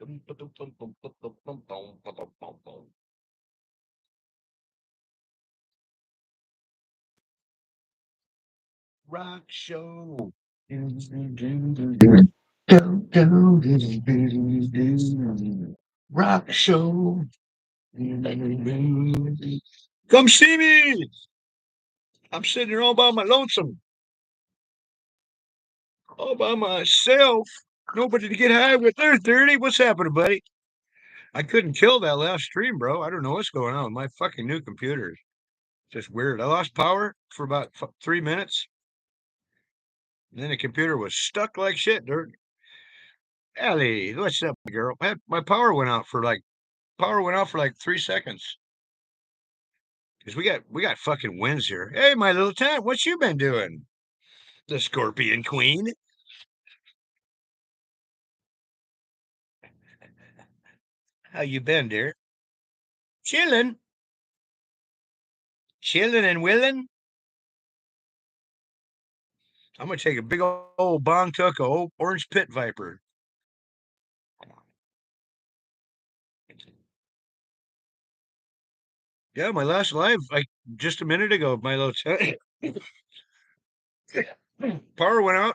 Rock show. Rock show. Come see me. I'm sitting here all by my lonesome, all by myself. Nobody to get high with. There's Dirty. What's happening, buddy? I couldn't kill that last stream, bro. I don't know what's going on with my fucking new computer. Just weird. I lost power for about 3 minutes. And then the computer was stuck like shit, Dirt. Ellie, what's up, girl? My power went out for like 3 seconds. Because we got fucking winds here. Hey, my little tent, what you been doing? The Scorpion Queen. How you been, dear? Chilling. Chilling and willing. I'm gonna take a big old bong tuck, a old orange pit viper. Yeah, my last live, like just a minute ago, my little tent. Power went out.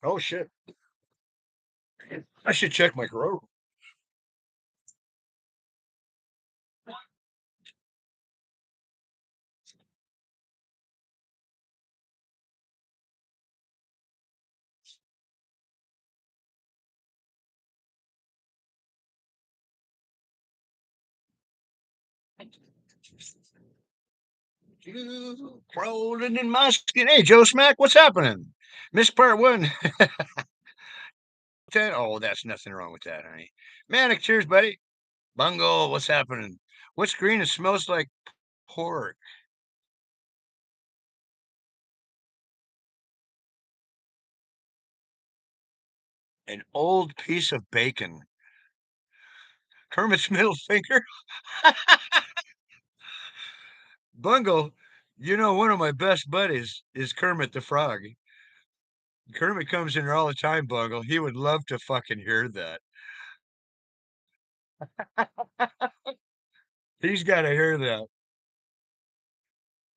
Oh shit. I should check my corona. You crawling in my skin. Hey, Joe Smack, what's happening? Miss Part One. Oh, that's nothing wrong with that, honey. Manic, cheers, buddy. Bungo, what's happening? What's green? It smells like pork. An old piece of bacon. Kermit's middle finger. Bungo, one of my best buddies is Kermit the Frog. Kermit comes in here all the time, Bungle. He would love to fucking hear that. He's got to hear that.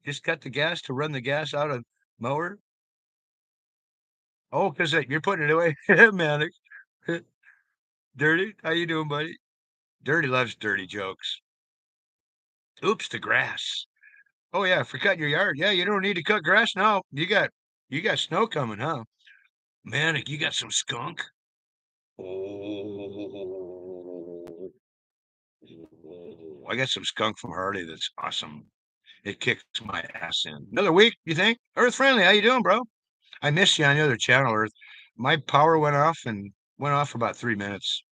Just cut the gas to run the gas out of mower. Oh, because you're putting it away. Manic. Dirty, how you doing, buddy? Dirty loves dirty jokes. Oops, the grass. Oh yeah, for cutting your yard. Yeah, you don't need to cut grass now. You got snow coming, huh? Manic, you got some skunk? Oh, I got some skunk from Hardy that's awesome. It kicks my ass in. Another week, you think? Earth friendly, how you doing, bro? I missed you on the other channel, Earth. My power went off for about 3 minutes.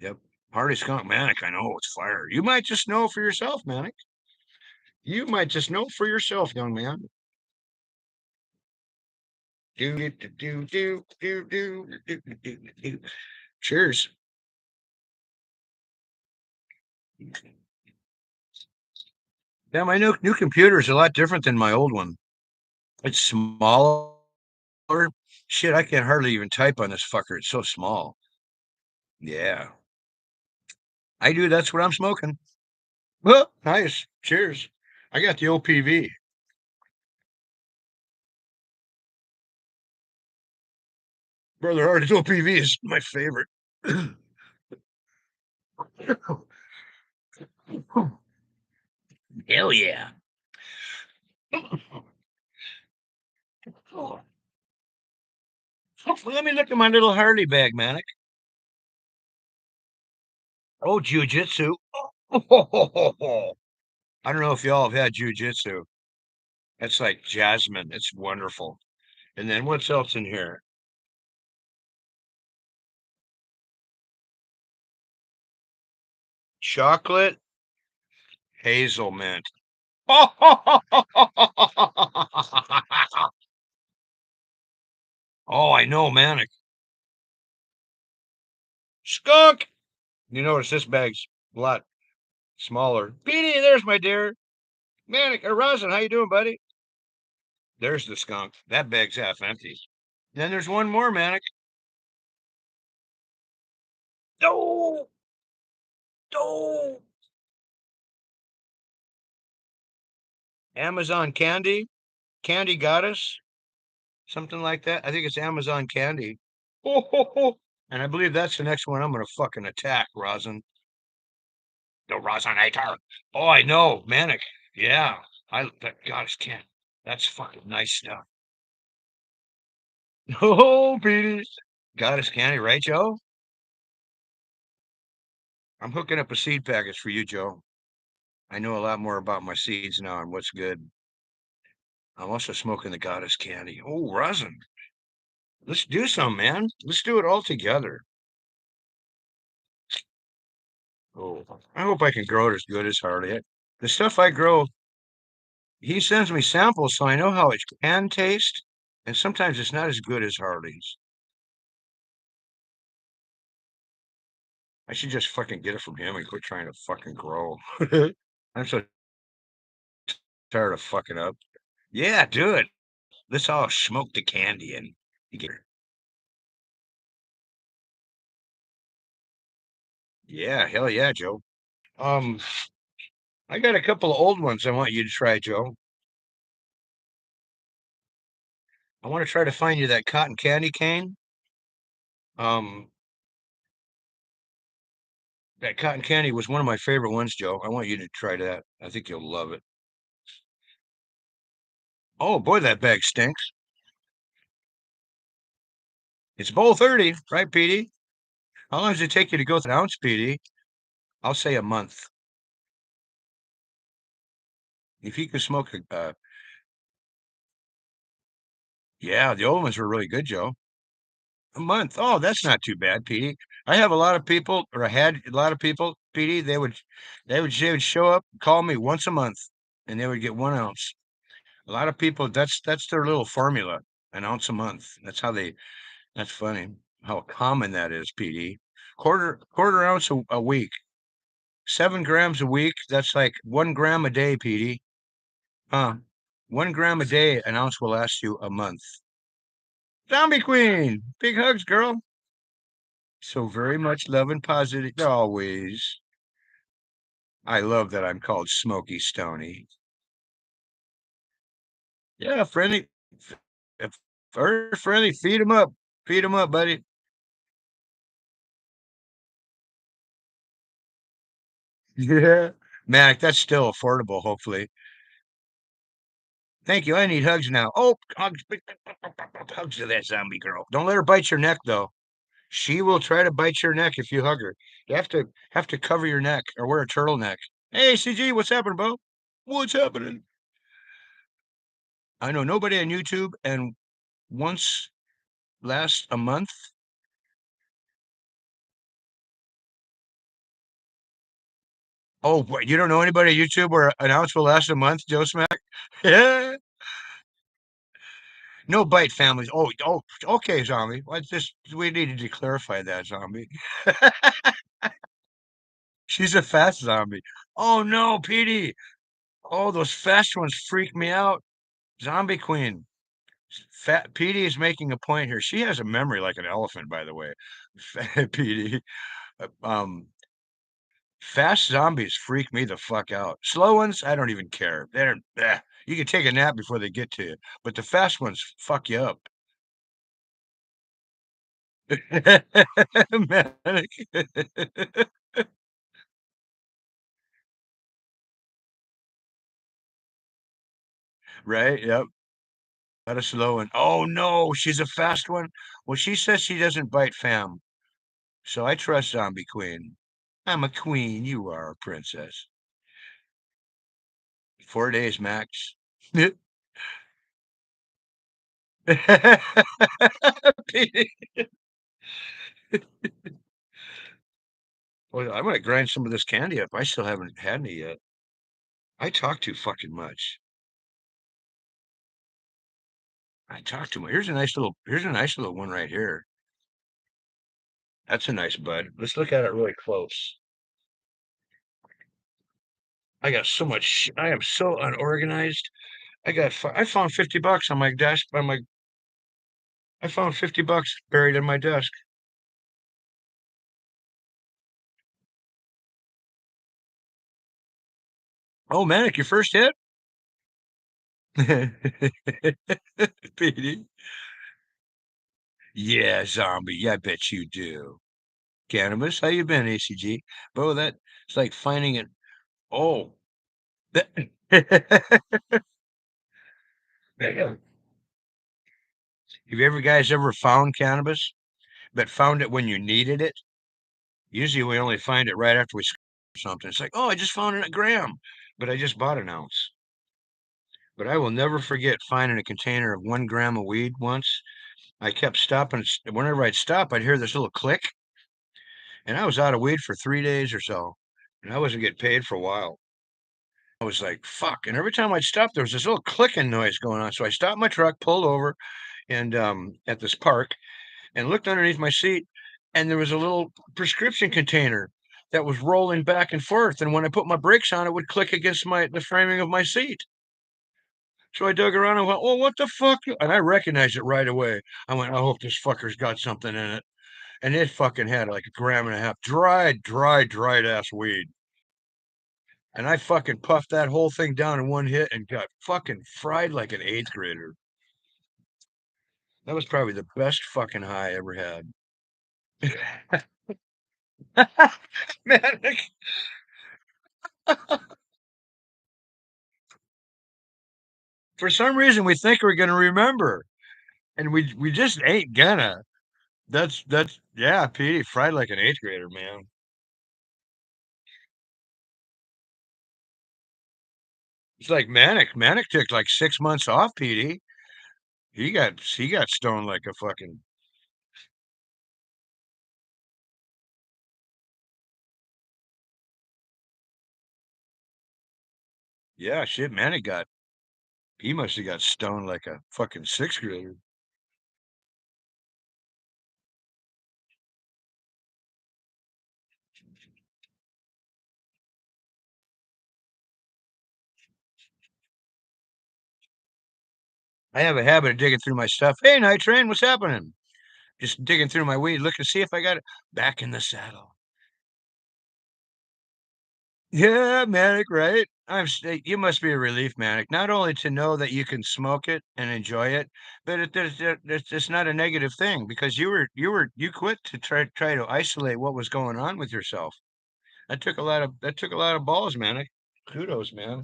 Yep. Hardy skunk Manic, I know it's fire. You might just know for yourself, Manic. You might just know for yourself, young man. Do do do do do do do do do. Cheers. Yeah, my new computer is a lot different than my old one. It's smaller. Shit, I can't hardly even type on this fucker. It's so small. Yeah. I do. That's what I'm smoking. Well, nice. Cheers. I got the OPV. Brother Hardy's OPV is my favorite. Hell yeah. Let me look at my little Hardy bag, Manic. Oh, jujitsu. I don't know if y'all have had jujitsu. It's like jasmine. It's wonderful. And then what's else in here? Chocolate hazelnut. Oh, I know, Manic. Skunk. You notice this bag's a lot smaller. Petey, there's my dear. Manic or Rosin, how you doing, buddy? There's the skunk. That bag's half empty. Then there's one more, Manic. No, no. Amazon Candy, Candy Goddess, something like that. I think it's Amazon Candy. Ho, ho, ho. And I believe that's the next one I'm gonna fucking attack, Rosin. The Rosinator. Oh, I know, Manic. Yeah, I that Goddess can't. That's fucking nice stuff. Oh, Petey. Goddess Candy, right, Joe? I'm hooking up a seed package for you, Joe. I know a lot more about my seeds now and what's good. I'm also smoking the Goddess Candy. Oh, Rosin. Let's do some, man. Let's do it all together. Oh, I hope I can grow it as good as Harley. The stuff I grow, he sends me samples so I know how it can taste, and sometimes it's not as good as Harley's. I should just fucking get it from him and quit trying to fucking grow. I'm so tired of fucking up. Yeah, do it. Let's all smoke the candy and get. Yeah, hell yeah, Joe. Um, I got a couple of old ones I want you to try, Joe. I want to try to find you that cotton candy cane. Um, that cotton candy was one of my favorite ones, Joe. I want you to try that. I think you'll love it. Oh boy, that bag stinks. It's bowl 30, right, Petey? How long does it take you to go through an ounce, Petey? I'll say a month. If you can smoke yeah, the old ones were really good, Joe. A month. Oh, that's not too bad, Petey. I have a lot of people, or I had a lot of people, Petey. They would show up, call me once a month, and they would get 1 ounce. A lot of people, that's their little formula, an ounce a month. That's how they. That's funny how common that is, PD. Quarter ounce a week, 7 grams a week. That's like 1 gram a day, PD. Huh? 1 gram a day, an ounce will last you a month. Zombie Queen, big hugs, girl. So very much love and positive always. I love that I'm called Smoky Stony. Yeah, friendly, if very friendly. Feed him up, buddy. Yeah, Manic, that's still affordable. Hopefully. Thank you. I need hugs now. Oh, hugs, hugs to that zombie girl. Don't let her bite your neck, though. She will try to bite your neck if you hug her. You have to cover your neck or wear a turtleneck. Hey, CG, what's happening, Bo? What's happening? I know nobody on YouTube, and once last a month. Oh, what, you don't know anybody on YouTube where an ounce will last a month, Joe Smack? Yeah. No bite families. Oh, okay, zombie. We needed to clarify that, zombie. She's a fast zombie. Oh no, Petey. Oh, those fast ones freak me out. Zombie Queen. Fat Petey is making a point here. She has a memory like an elephant, by the way. Petey. Um, Fast zombies freak me the fuck out. Slow ones, I don't even care. You can take a nap before they get to you, but the fast ones fuck you up. Manic. Right? Yep. Not a slow one. Oh no, she's a fast one. Well, she says she doesn't bite fam, so I trust Zombie Queen. I'm a queen. You are a princess. 4 days max. Well, I'm gonna grind some of this candy up. I still haven't had any yet. I talk too fucking much. I talk too much. Here's a nice little one right here. That's a nice bud. Let's look at it really close. I got so much. I am so unorganized. I found $50 on my desk. I found $50 buried in my desk. Oh, Manic, your first hit? Petey. Yeah, zombie. Yeah, I bet you do. Cannabis, how you been, ACG? Bro, that it's like finding it. Oh, that, have you ever guys ever found cannabis, but found it when you needed it? Usually we only find it right after we something. It's like, oh, I just found a gram, but I just bought an ounce. But I will never forget finding a container of 1 gram of weed once. I kept stopping. Whenever I'd stop, I'd hear this little click, and I was out of weed for 3 days or so, and I wasn't getting paid for a while. I was like, fuck. And every time I'd stop, there was this little clicking noise going on. So I stopped my truck, pulled over, and at this park, and looked underneath my seat, and there was a little prescription container that was rolling back and forth. And when I put my brakes on, it would click against the framing of my seat. So I dug around and went, "Well, what the fuck?" And I recognized it right away. I went, "I hope this fucker's got something in it." And it fucking had like 1.5 grams, dried ass weed. And I fucking puffed that whole thing down in one hit and got fucking fried like an eighth grader. That was probably the best fucking high I ever had. Man, for some reason we think we're gonna remember, and we just ain't gonna. That's yeah, Petey fried like an eighth grader, man. It's like Manic. Manic took like 6 months off, Petey. He got stoned like a fucking yeah, shit. Manic got he must have got stoned like a fucking sixth grader. I have a habit of digging through my stuff. Hey, Night Train, what's happening? Just digging through my weed, looking to see if I got it back in the saddle. Yeah, Manic, right? You must be a relief, Manic. Not only to know that you can smoke it and enjoy it, but it's just not a negative thing because you quit to try to isolate what was going on with yourself. That took a lot of balls, Manic. Kudos, man.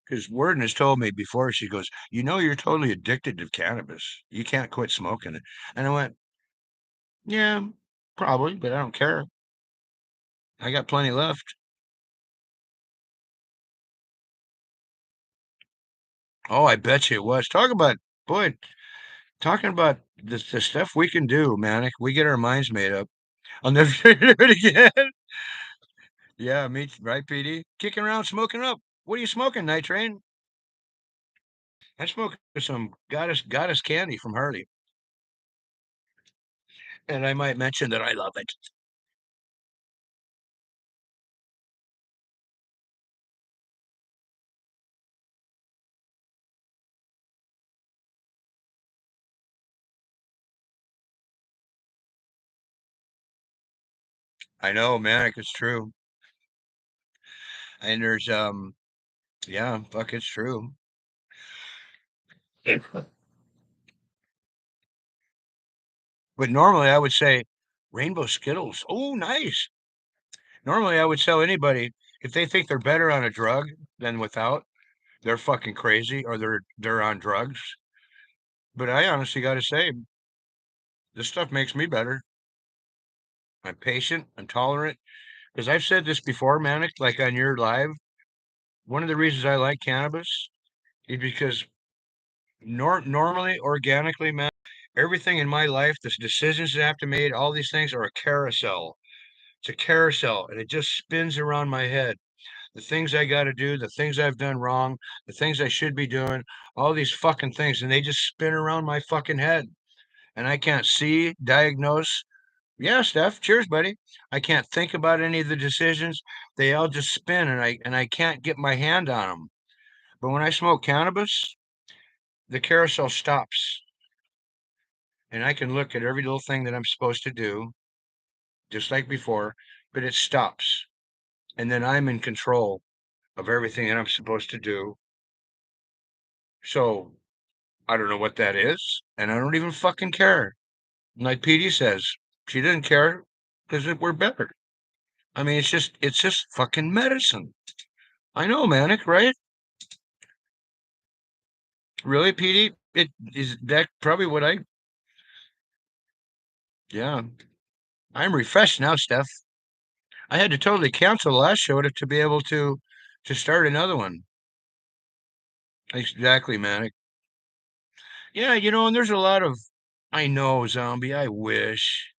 Because Worden has told me before, she goes, you're totally addicted to cannabis. You can't quit smoking it. And I went, yeah, probably, but I don't care. I got plenty left. Oh, I bet you it was. Boy, talking about the stuff we can do, man. We get our minds made up. I'll never do it again. Yeah, me, right, PD? Kicking around, smoking up. What are you smoking, Night Train? I'm smoking some goddess candy from Harley. And I might mention that I love it. I know, man, it's true. And there's yeah, fuck, it's true. But normally I would say Rainbow Skittles. Oh, nice. Normally I would tell anybody if they think they're better on a drug than without, they're fucking crazy or they're on drugs. But I honestly got to say, this stuff makes me better. I'm patient, I'm tolerant. Because I've said this before, Manic, like on your live. One of the reasons I like cannabis is because normally, organically, man, everything in my life, the decisions that I have to make, all these things are a carousel. It's a carousel, and it just spins around my head. The things I got to do, the things I've done wrong, the things I should be doing, all these fucking things, and they just spin around my fucking head. And I can't see, diagnose. Yeah, Steph. Cheers, buddy. I can't think about any of the decisions. They all just spin, and I can't get my hand on them. But when I smoke cannabis, the carousel stops. and I can look at every little thing that I'm supposed to do, just like before, but it stops. And then I'm in control of everything that I'm supposed to do. So I don't know what that is, and I don't even fucking care. Like PD says, she didn't care because we're better. I mean, it's just fucking medicine. I know, Manic, right? Really, PD? It is that probably what I. Yeah, I'm refreshed now, Steph. I had to totally cancel the last show to be able to start another one. Exactly, Manic. Yeah, and there's a lot of. I know, zombie. I wish.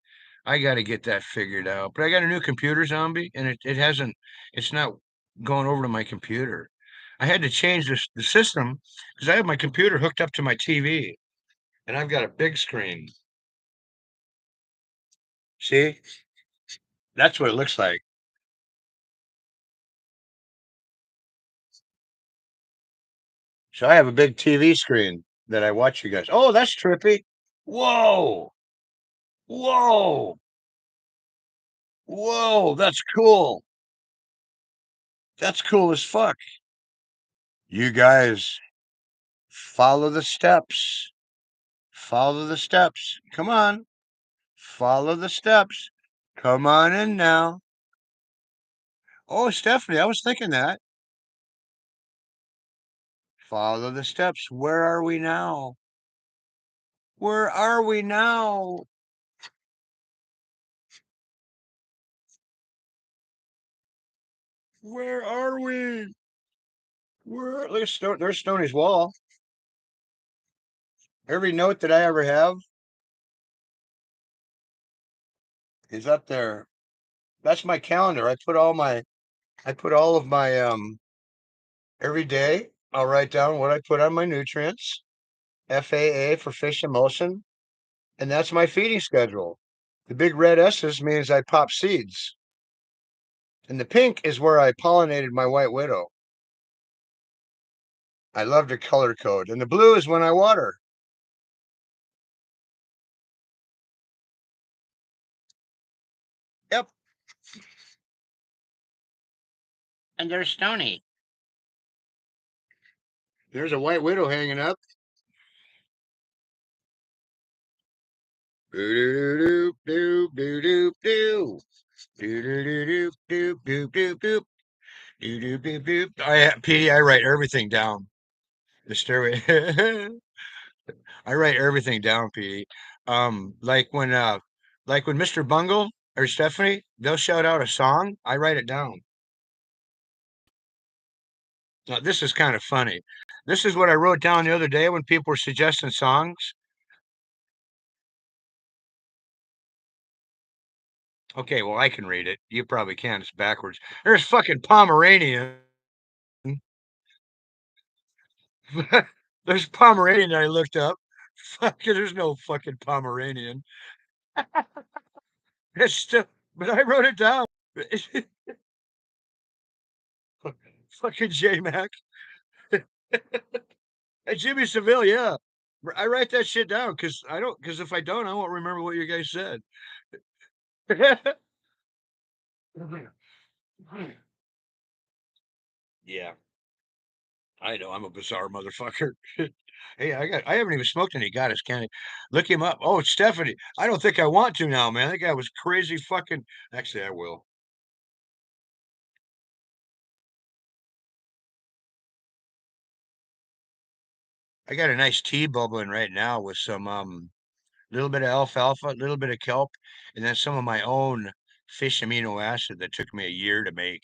I got to get that figured out. But I got a new computer, zombie, and it hasn't. It's not going over to my computer. I had to change the system because I have my computer hooked up to my TV, and I've got a big screen. See, that's what it looks like. So I have a big TV screen that I watch you guys. Oh, that's trippy. Whoa, whoa, whoa. That's cool. That's cool as fuck. You guys follow the steps. Follow the steps. Come on. Follow the steps. Come on in now. Oh, Stephanie, I was thinking that. Follow the steps. Where are we now? Where are we now? Where are we? Where? Look at there's Stoney's wall. Every note that I ever have is up there. That's my calendar. I put all of my every day. I'll write down what I put on my nutrients. FAA for fish emulsion, and that's my feeding schedule. The big red S's means I pop seeds, and the pink is where I pollinated my white widow. I love to color code, and the blue is when I water. Yep. And there's Stony. There's a white widow hanging up. Doo doo doo doo doo doo doo doo doo doo doo doo doo doo doo. PD, I write everything down. The stairway. I write everything down, PD. Like when Mr. Bungle or Stephanie, they'll shout out a song. I write it down. Now, this is kind of funny. This is what I wrote down the other day when people were suggesting songs. Okay, well, I can read it. You probably can. It's backwards. There's fucking Pomeranian. There's Pomeranian I looked up. Fuck, there's no fucking Pomeranian. It's still, but I wrote it down. Fucking J Mac. Hey, Jimmy Seville, yeah. I write that shit down because if I don't, I won't remember what you guys said. Yeah, I know. I'm a bizarre motherfucker. Hey, I haven't even smoked any goddess candy. Look him up. Oh, it's Stephanie. I don't think I want to now, man. That guy was crazy fucking. Actually, I will. I got a nice tea bubbling right now with some little bit of alfalfa, a little bit of kelp, and then some of my own fish amino acid that took me a year to make.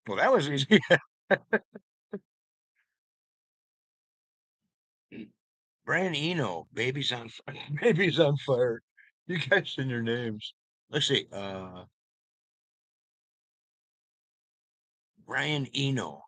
Well, that was easy. Brian Eno, baby's on fire. Baby's on fire. You guys and your names. Let's see. Brian Eno.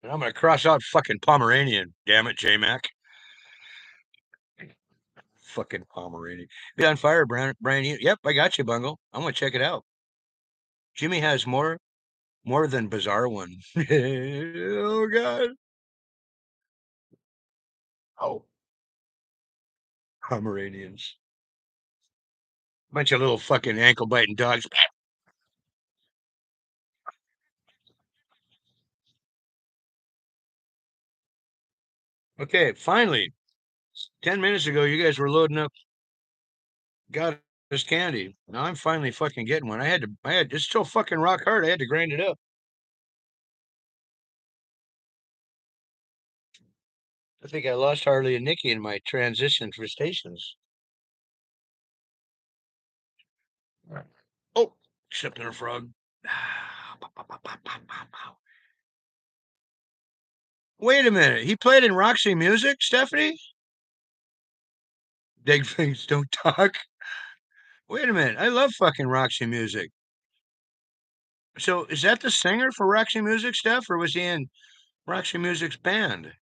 And I'm gonna cross out fucking Pomeranian. Damn it, J Mac. Fucking Pomeranian. Be on fire, Brian. Yep, I got you, Bungle. I'm gonna check it out. Jimmy has more than bizarre one. Oh God. Oh, Pomeranians. Bunch of little fucking ankle biting dogs. Okay, finally, 10 minutes ago, you guys were loading up, got us candy. Now I'm finally fucking getting one. It's so fucking rock hard. I had to grind it up. I think I lost Harley and Nikki in my transition for stations. Oh, stepped on a frog. Wait a minute. He played in Roxy Music, Stephanie? Big things don't talk. Wait a minute. I love fucking Roxy Music. So is that the singer for Roxy Music, Steph, or was he in Roxy Music's band?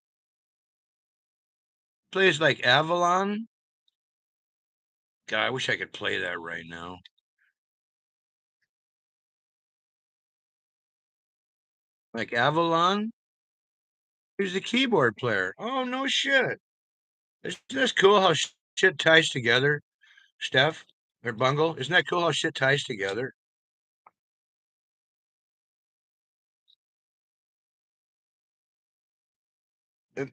Plays like Avalon. God, I wish I could play that right now. Like Avalon? He's the keyboard player. Oh, no shit. Isn't this cool how shit ties together, Steph? Or Bungle? Isn't that cool how shit ties together? Uh,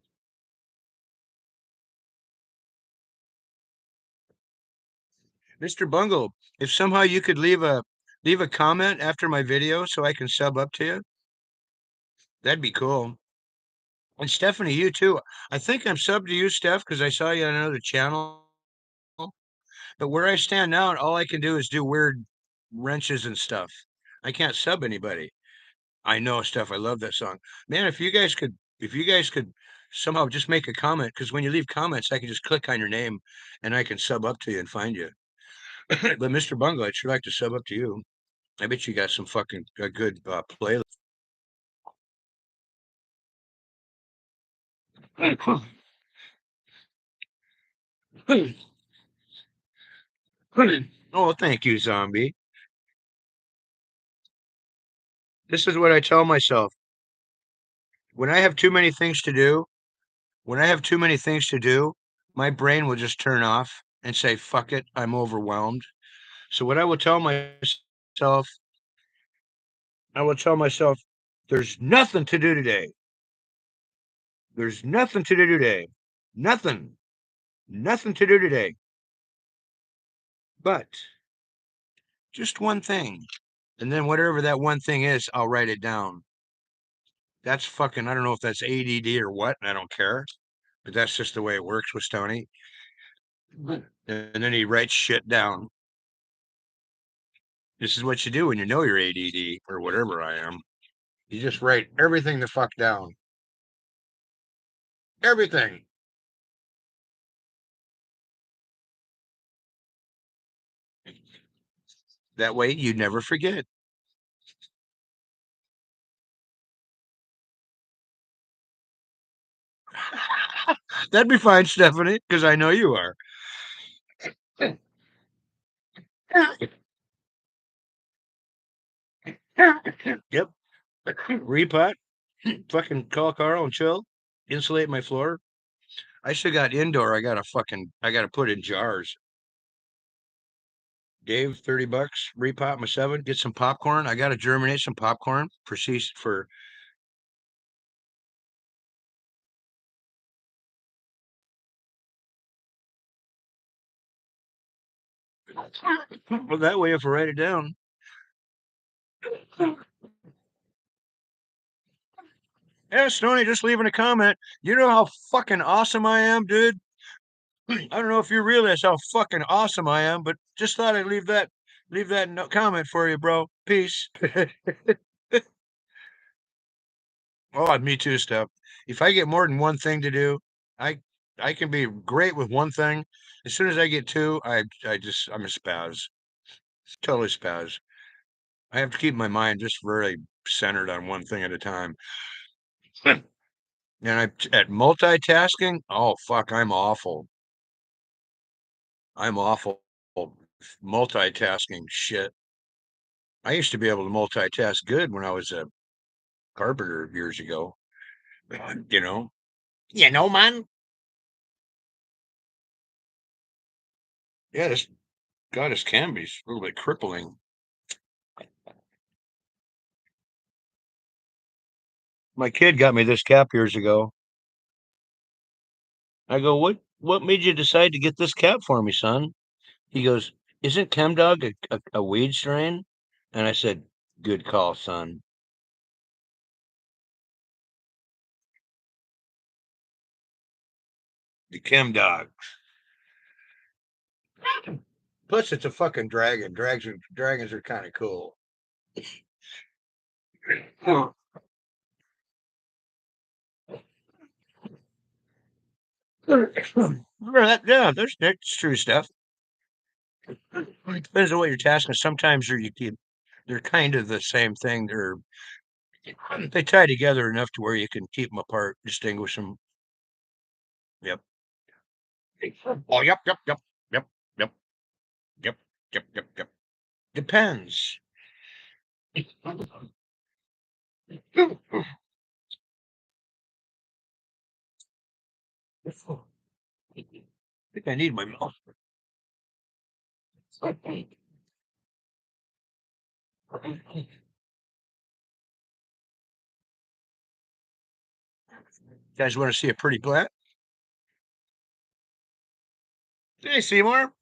Mr. Bungle, if somehow you could leave a comment after my video so I can sub up to you, that'd be cool. And Stephanie, you too. I think I'm subbed to you, Steph, because I saw you on another channel. But where I stand now, all I can do is do weird wrenches and stuff. I can't sub anybody. I know, Steph. I love that song, man. If you guys could somehow just make a comment, because when you leave comments, I can just click on your name, and I can sub up to you and find you. But Mr. Bungle, I'd sure like to sub up to you. I bet you got some fucking a good playlist. Oh, thank you, zombie. This is what I tell myself when I have too many things to do. When I have too many things to do, my brain will just turn off and say, "Fuck it, I'm overwhelmed." So what I will tell myself, I will tell myself, "There's nothing to do today. There's nothing to do today. Nothing, nothing to do today, but just one thing." And then whatever that one thing is, I'll write it down. That's fucking, I don't know if that's ADD or what, and I don't care, but that's just the way it works with Stoney. And then he writes shit down. This is what you do when you know you're ADD or whatever I am. You just write everything the fuck down. Everything. That way you never forget. That'd be fine, Stephanie, because I know you are. Yep. Repot. Fucking call Carl and chill. Insulate my floor. I still got indoor. I gotta put in jars. Dave, $30. Repot my seven. Get some popcorn. I gotta germinate some popcorn for for. Well, that way if I write it down. Yeah, Stoney, just leaving a comment. You know how fucking awesome I am, dude? I don't know if you realize how fucking awesome I am, but just thought I'd leave that comment for you, bro. Peace. Oh, me too, Steph. If I get more than one thing to do, I I can be great with one thing. As soon as I get two, I'm a spaz. Totally spaz. I have to keep my mind just really centered on one thing at a time. And at multitasking, oh fuck, I'm awful. I'm awful multitasking shit. I used to be able to multitask good when I was a carpenter years ago. You know, man. Yeah, this goddess can be a little bit crippling. My kid got me this cap years ago. I go, what made you decide to get this cap for me, son? He goes, isn't ChemDog a weed strain? And I said, good call, son. The ChemDog. Plus, it's a fucking dragon. Dragons are kind of cool. Yeah, that's true stuff. It depends on what you're tasking. Sometimes they're kind of the same thing. They tie together enough to where you can keep them apart, distinguish them. Yep. Oh, yep, yep, yep, yep. Depends. I think I need my mouth. You guys want to see a pretty plant? Hey, Seymour.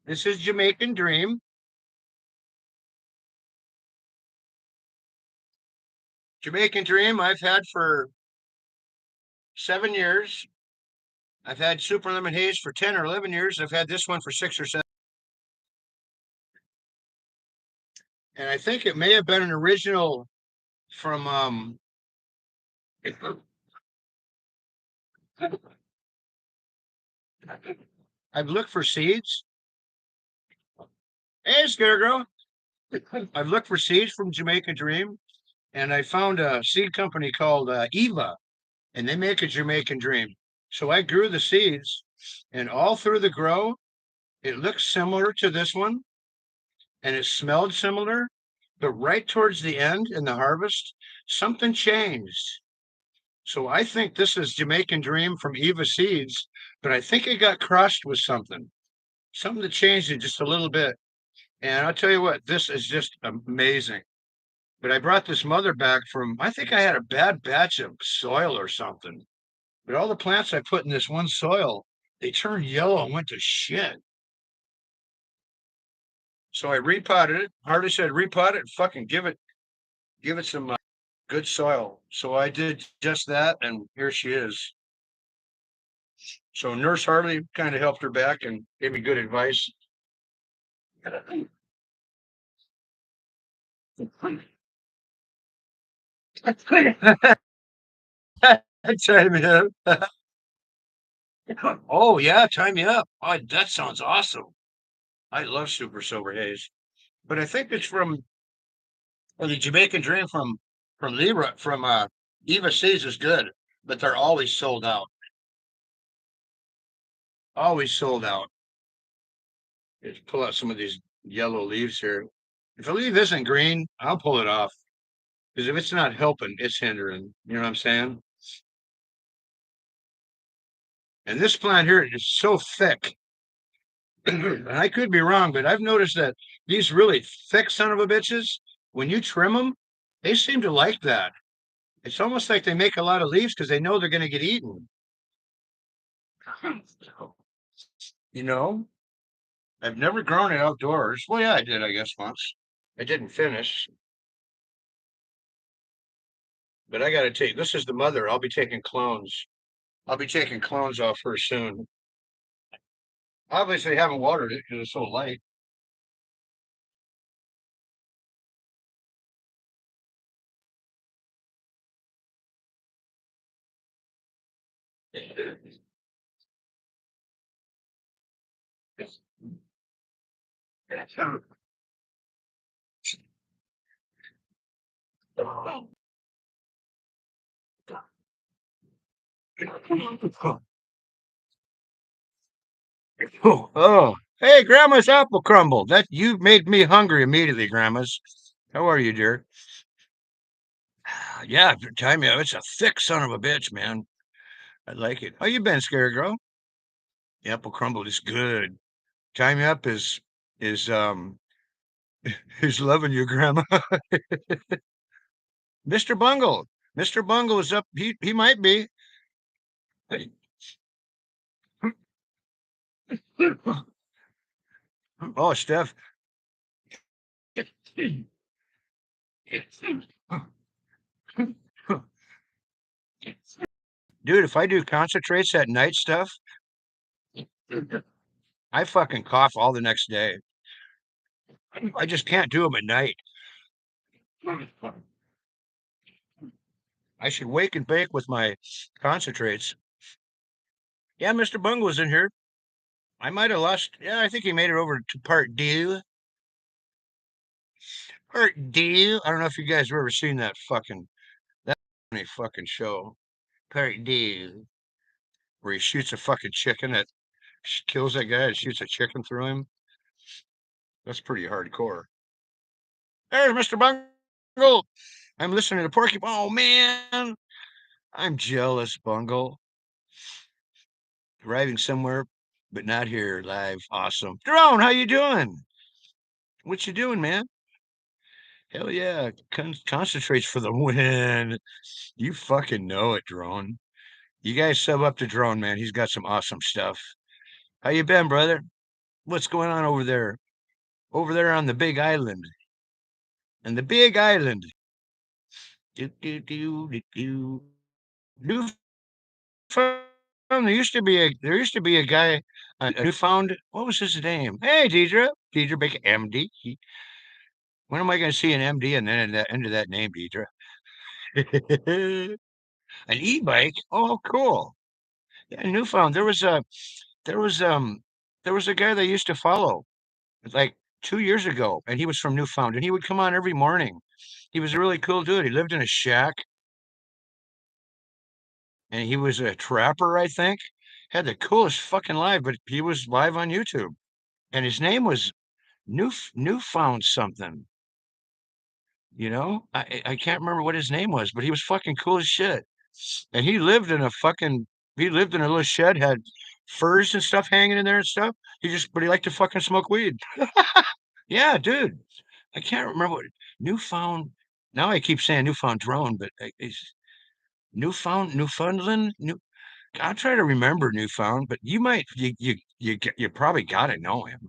This is Jamaican Dream. Jamaican Dream I've had for 7 years. I've had Super Lemon Haze for 10 or 11 years. I've had this one for 6 or 7. And I think it may have been an original from I've looked for seeds. Hey, Scarecrow. I've looked for seeds from Jamaica Dream, and I found a seed company called Eva, and they make a Jamaican Dream. So I grew the seeds, and all through the grow, it looks similar to this one, and it smelled similar. But right towards the end in the harvest, something changed. So I think this is Jamaican Dream from Eva Seeds, but I think it got crushed with something that changed it just a little bit. And I'll tell you what, this is just amazing. But I brought this mother back from, I think I had a bad batch of soil or something. But all the plants I put in this one soil, they turned yellow and went to shit. So I repotted it. Hardy said, repot it and fucking give it some good soil. So I did just that, and here she is. So Nurse Harley kind of helped her back and gave me good advice. Time me up. Oh yeah, time me up. Oh, that sounds awesome. I love Super Silver Haze, but I think it's from the Jamaican Dream from Libra from Eva Seas is good, but they're always sold out. Always sold out. Let's pull out some of these yellow leaves here. If a leaf isn't green, I'll pull it off because if it's not helping, it's hindering. You know what I'm saying? And this plant here is so thick. And I could be wrong, but I've noticed that these really thick son of a bitches, when you trim them, they seem to like that. It's almost like they make a lot of leaves because they know they're going to get eaten. You know, I've never grown it outdoors. Well, yeah, I did, I guess, once. I didn't finish, but I got to take this is the mother. I'll be taking clones. I'll be taking clones off her soon. Obviously, haven't watered it because it's so light. Oh, hey, Grandma's apple crumble. That you made me hungry immediately, Grandma's. How are you, dear? Yeah, time yeah, it's a thick son of a bitch, man. I like it. How you been, Scary Girl? The apple crumble is good. Time up is is loving you, Grandma. Mr. Bungle. Mr. Bungle is up. He might be. Oh, Steph. Dude, if I do concentrates at night stuff, I fucking cough all the next day. I just can't do them at night. I should wake and bake with my concentrates. Yeah, Mr. Bungle was in here. I might have lost. Yeah, I think he made it over to part Deux. Part Deux. I don't know if you guys have ever seen that funny fucking show. Part Deux, where he shoots a fucking chicken that kills that guy and shoots a chicken through him. That's pretty hardcore. Hey, Mr. Bungle. I'm listening to Porky. Oh man, I'm jealous, Bungle. Arriving somewhere, but not here live. Awesome. Drone, how you doing? What you doing, man? Hell yeah. Concentrates for the win. You fucking know it, Drone. You guys sub up to Drone, man. He's got some awesome stuff. How you been, brother? What's going on over there? Over there on the big island. And the big island. Do, do, do, do, do. Newfound. There used to be a guy, a Newfound. What was his name? Hey, Deidre Baker, MD. When am I going to see an MD and then end of that name, Deidre? An e-bike. Oh, cool. Yeah, Newfound. There was there was a guy that I used to follow like 2 years ago, and he was from Newfound, and he would come on every morning. He was a really cool dude. He lived in a shack, and he was a trapper, I think. Had the coolest fucking life, but he was live on YouTube, and his name was Newfound something. I can't remember what his name was, but he was fucking cool as shit. And he lived in a little shed, had furs and stuff hanging in there and stuff. But he liked to fucking smoke weed. Yeah, dude. I can't remember what Newfound. Now I keep saying Newfound drone, but it's Newfoundland. I'll try to remember Newfound, but you probably got to know him.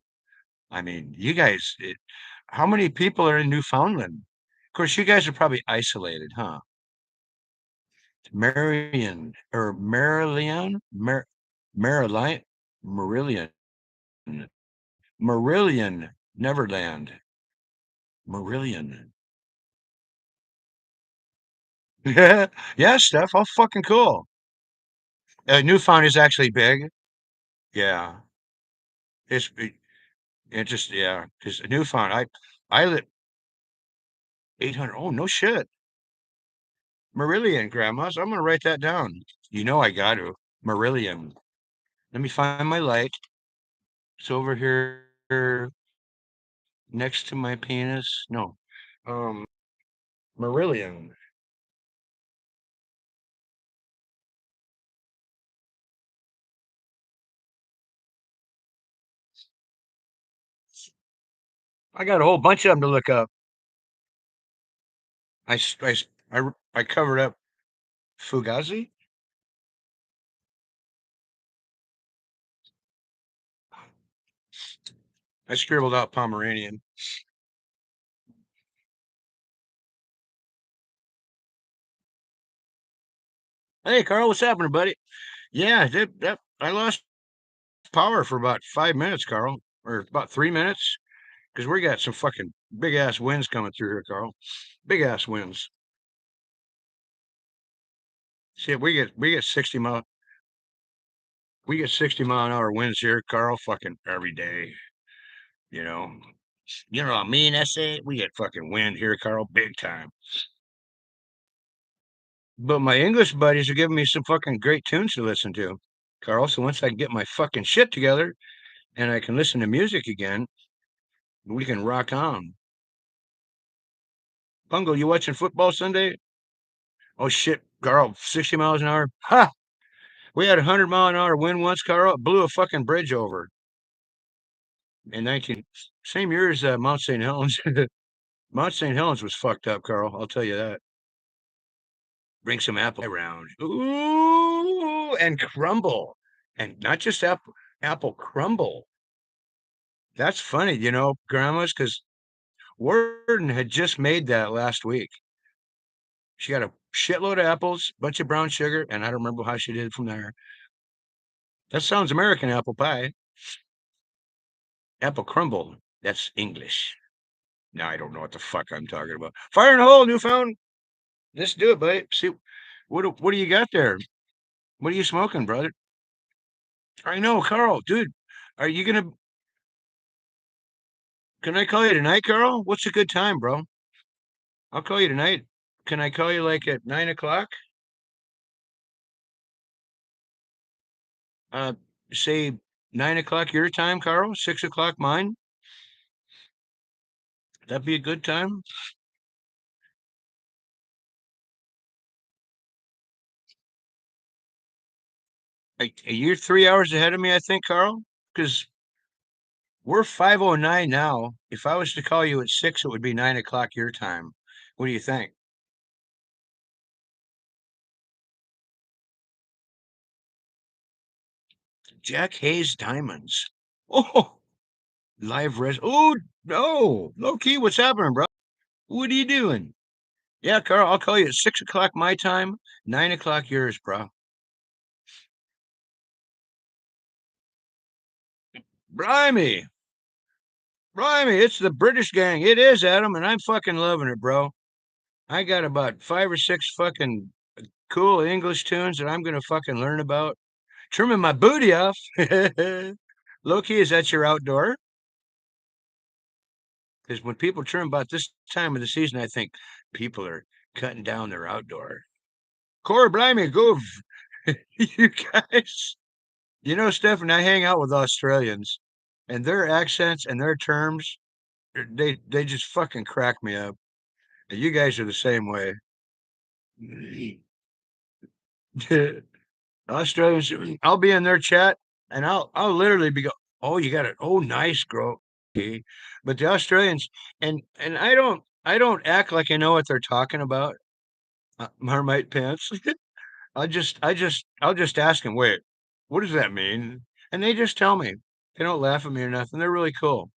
I mean, you guys, how many people are in Newfoundland? Of course, you guys are probably isolated, huh? Marion or Marillion, Marillion, Marillion, Marillion, Neverland, Marillion. Yeah, yeah, Steph, how fucking cool. Newfound is actually big. Yeah, it just yeah, because Newfound, I live 800. Oh no shit, Marillion, grandmas. I'm gonna write that down. You know I got to Marillion. Let me find my light. It's over here next to my penis. No, um, Marillion. I got a whole bunch of them to look up. I covered up Fugazi. I scribbled out Pomeranian. Hey, Carl, what's happening, buddy? Yeah, I lost power for about 5 minutes, Carl, or about 3 minutes, because we got some fucking big ass winds coming through here, Carl. Big ass winds. Shit, we get 60 mile. We get 60-mile-an-hour winds here, Carl, fucking every day. You know, you know what I mean? I say we get fucking wind here, Carl, big time. But my English buddies are giving me some fucking great tunes to listen to, Carl. So once I get my fucking shit together and I can listen to music again, we can rock on. Bungle, you watching football Sunday? Oh shit, Carl, 60 miles an hour. Ha! We had a 100-mile-an-hour wind once, Carl. It blew a fucking bridge over in 19 same year as Mount St. Helens. Mount St. Helens was fucked up, Carl. I'll tell you that. Bring some apple around. Ooh, and crumble. And not just apple crumble. That's funny, grandmas, because Warden had just made that last week. She got a shitload of apples, bunch of brown sugar, and I don't remember how she did it from there. That sounds American apple pie. Apple crumble. That's English. Now I don't know what the fuck I'm talking about. Fire in the hole, Newfound. Let's do it, buddy. See what do you got there? What are you smoking, brother? I know, Carl, dude. Are you gonna Can I call you tonight, Carl? What's a good time, bro? I'll call you tonight. Can I call you like at 9 o'clock? Uh, say 9 o'clock your time, Carl. 6 o'clock mine. That'd be a good time. You're 3 hours ahead of me, I think, Carl. Because we're 5:09 now. If I was to call you at 6, it would be 9 o'clock your time. What do you think? Jack Hayes Diamonds. Oh, live res. Oh no, low key. What's happening, bro? What are you doing? Yeah, Carl. I'll call you at 6 o'clock my time, 9 o'clock yours, bro. Blimey, blimey, it's the British gang. It is, Adam, and I'm fucking loving it, bro. I got about 5 or 6 fucking cool English tunes that I'm gonna fucking learn about. Trimming my booty off. Loki, is that your outdoor? Because when people trim about this time of the season, I think people are cutting down their outdoor. Core blimey, go. You guys. Stefan, I hang out with Australians and their accents and their terms, they just fucking crack me up. And you guys are the same way. Australians, I'll be in their chat and I'll literally be go, oh, you got it. Oh, nice, girl. Okay. But the Australians and I don't act like I know what they're talking about. Marmite pants. I'll just ask them, wait, what does that mean? And they just tell me. They don't laugh at me or nothing. They're really cool.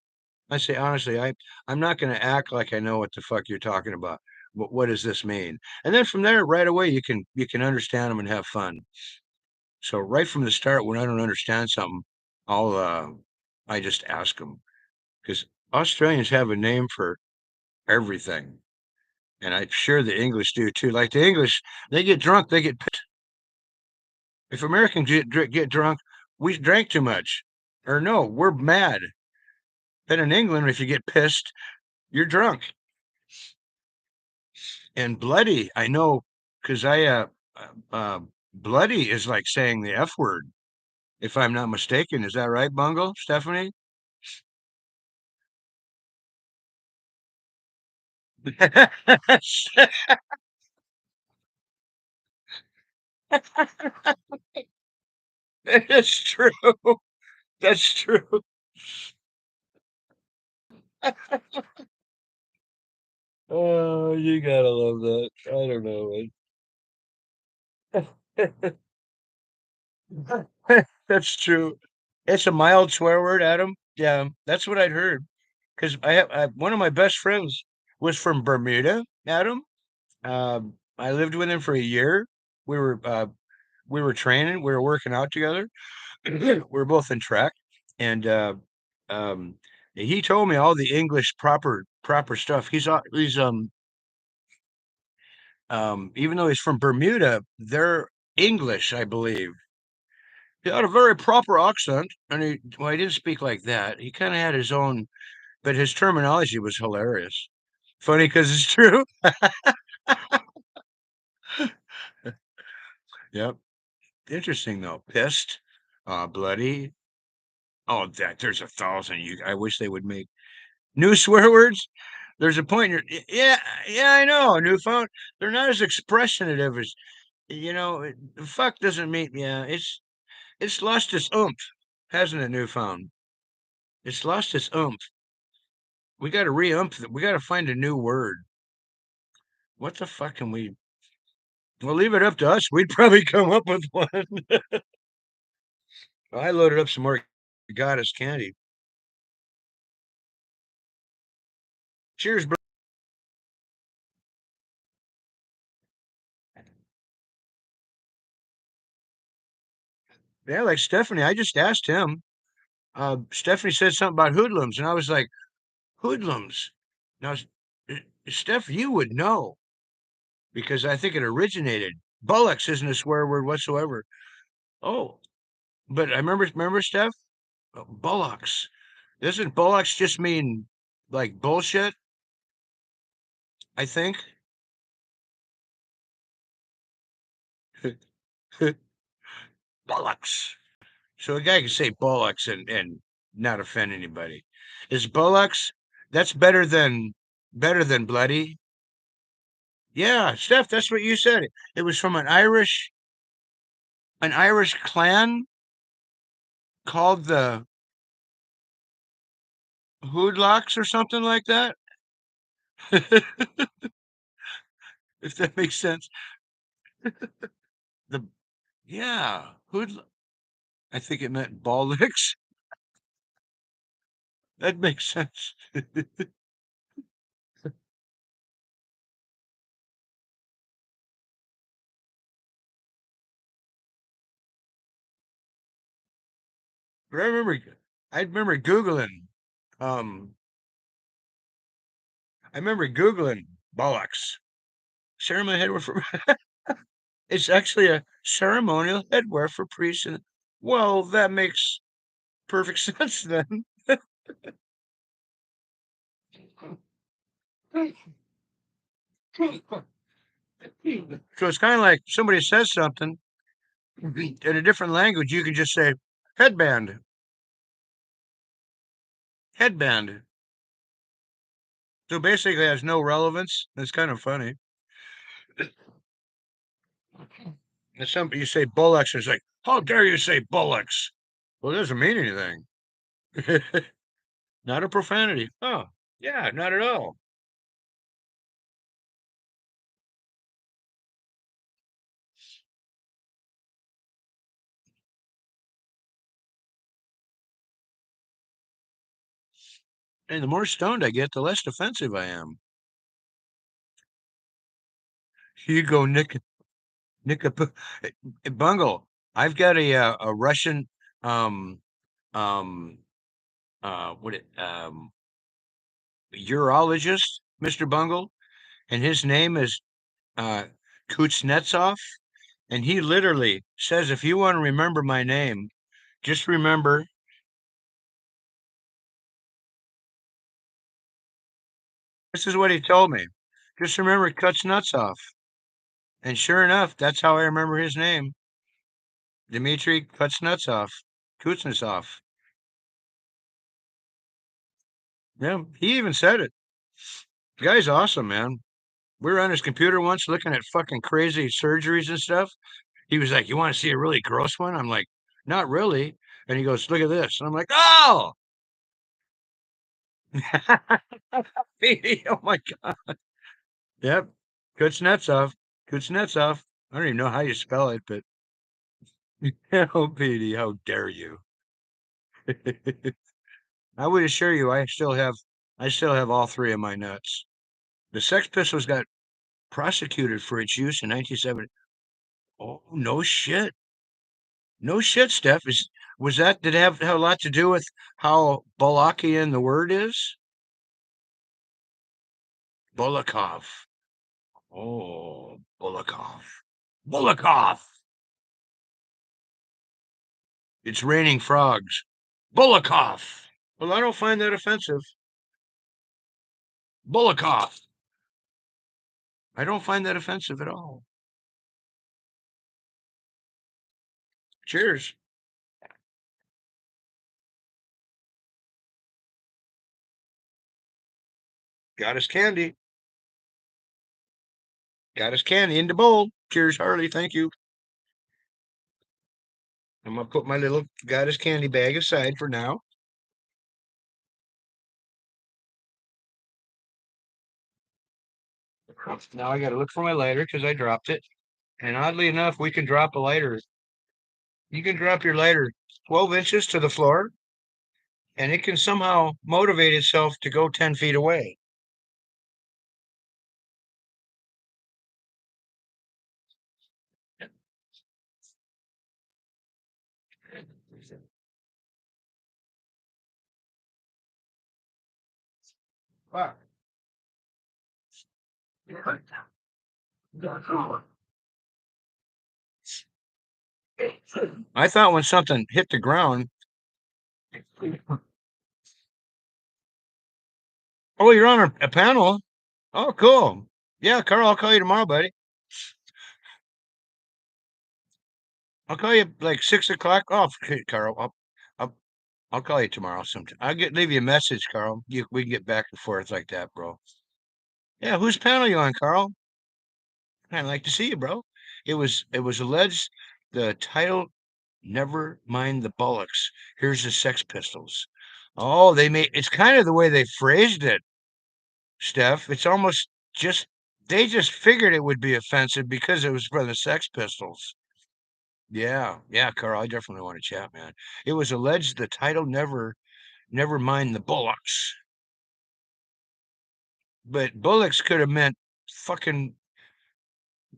I say honestly, I'm not going to act like I know what the fuck you're talking about. What does this mean? And then from there, right away, you can understand them and have fun. So right from the start, when I don't understand something, I just ask them because Australians have a name for everything, and I'm sure the English do too. Like the English, they get drunk, they get pissed. If Americans get drunk, we drank too much, or no, we're mad. But in England, if you get pissed, you're drunk and bloody. I know because bloody is like saying the F word, if I'm not mistaken. Is that right, Bungle, Stephanie? That's true. That's true. Oh, you gotta love that. I don't know. That's true. It's a mild swear word, Adam. Yeah, that's what I'd heard. Because one of my best friends was from Bermuda, Adam. I lived with him for a year. We were uh, we were training. We were working out together. We were both in track, and um, he told me all the English proper stuff. Even though he's from Bermuda, they're English, I believe. He had a very proper accent, and he didn't speak like that. He kind of had his own, but his terminology was hilarious. Funny because it's true. Yep. Interesting though. Pissed, bloody. Oh, there's a thousand. I wish they would make new swear words. There's a point. Yeah, yeah, I know. Newfound. They're not as expressionative as fuck doesn't mean. Yeah, it's lost its oomph, hasn't it? Newfound. It's lost its oomph. We got to re-oomph it. We got to find a new word. What the fuck can we? We'll leave it up to us. We'd probably come up with one. I loaded up some more goddess candy. Cheers, bro. Yeah, like Stephanie. I just asked him. Stephanie said something about hoodlums, and I was like, hoodlums. Now, Steph, you would know because I think it originated. Bullocks isn't a swear word whatsoever. Oh, but I remember Steph. Bullocks. Doesn't bullocks just mean like bullshit? I think. Bullocks. So a guy can say bullocks and not offend anybody. Is bullocks? That's better than bloody. Yeah, Steph, that's what you said. It was from an Irish clan called the Hoodlocks or something like that. If that makes sense. The Yeah, Hood. I think it meant ball licks. That makes sense. But I remember Googling. Um, I remember Googling bollocks. Ceremonial headwear for it's actually a ceremonial headwear for priests. And well, that makes perfect sense then. So it's kind of like somebody says something in a different language. You can just say headband, headband. So basically, it has no relevance. It's kind of funny. And some you say bullocks, it's like, how dare you say bullocks? Well, it doesn't mean anything. Not a profanity. Oh, yeah, not at all. And the more stoned I get, the less defensive I am. You go, Nick, Bungle. I've got a Russian um um what it urologist, Mr. Bungle, and his name is uh Kuznetsov, and he literally says, if you want to remember my name, just remember. This is what he told me. Just remember it cuts nuts off. And sure enough, that's how I remember his name. Dmitry cuts nuts off. Kuznetsov. Yeah, he even said it. The guy's awesome, man. We were on his computer once looking at fucking crazy surgeries and stuff. He was like, "You want to see a really gross one?" I'm like, "Not really." And he goes, "Look at this." And I'm like, "Oh, oh my god." Yep. Kuznetsov. Kuznetsov. I don't even know how you spell it, but oh, Petey, how dare you? I would assure you, I still have all three of my nuts. The Sex Pistols got prosecuted for its use in 1970. Oh, no shit. No shit, Steph. Did it have a lot to do with how Balakian the word is? Bulakov. Oh, Bulakov. Bulakov. It's raining frogs. Bulikoff. Well, I don't find that offensive. Bulikoff. I don't find that offensive at all. Cheers. Got us candy. Got us candy in the bowl. Cheers, Harley. Thank you. I'm gonna put my little got us candy bag aside for now. Now I got to look for my lighter because I dropped it. And oddly enough, we can drop a lighter. You can drop your lighter 12 inches to the floor, and it can somehow motivate itself to go 10 feet away. Fuck. I thought when something hit the ground, oh, you're on a panel. Oh, cool. Yeah, Carl, I'll call you tomorrow, buddy. I'll call you like 6 o'clock. Oh, okay, Carl. I'll, I'll call you tomorrow sometime. Leave you a message, Carl. We can get back and forth like that, bro. Yeah, whose panel you on, Carl? I'd like to see you, bro. It was alleged the title Never Mind the Bollocks. Here's the Sex Pistols. Oh, it's kind of the way they phrased it, Steph. It's almost just they just figured it would be offensive because it was for the Sex Pistols. Yeah, yeah, Carl, I definitely want to chat, man. It was alleged the title never mind the Bullocks, but Bullocks could have meant fucking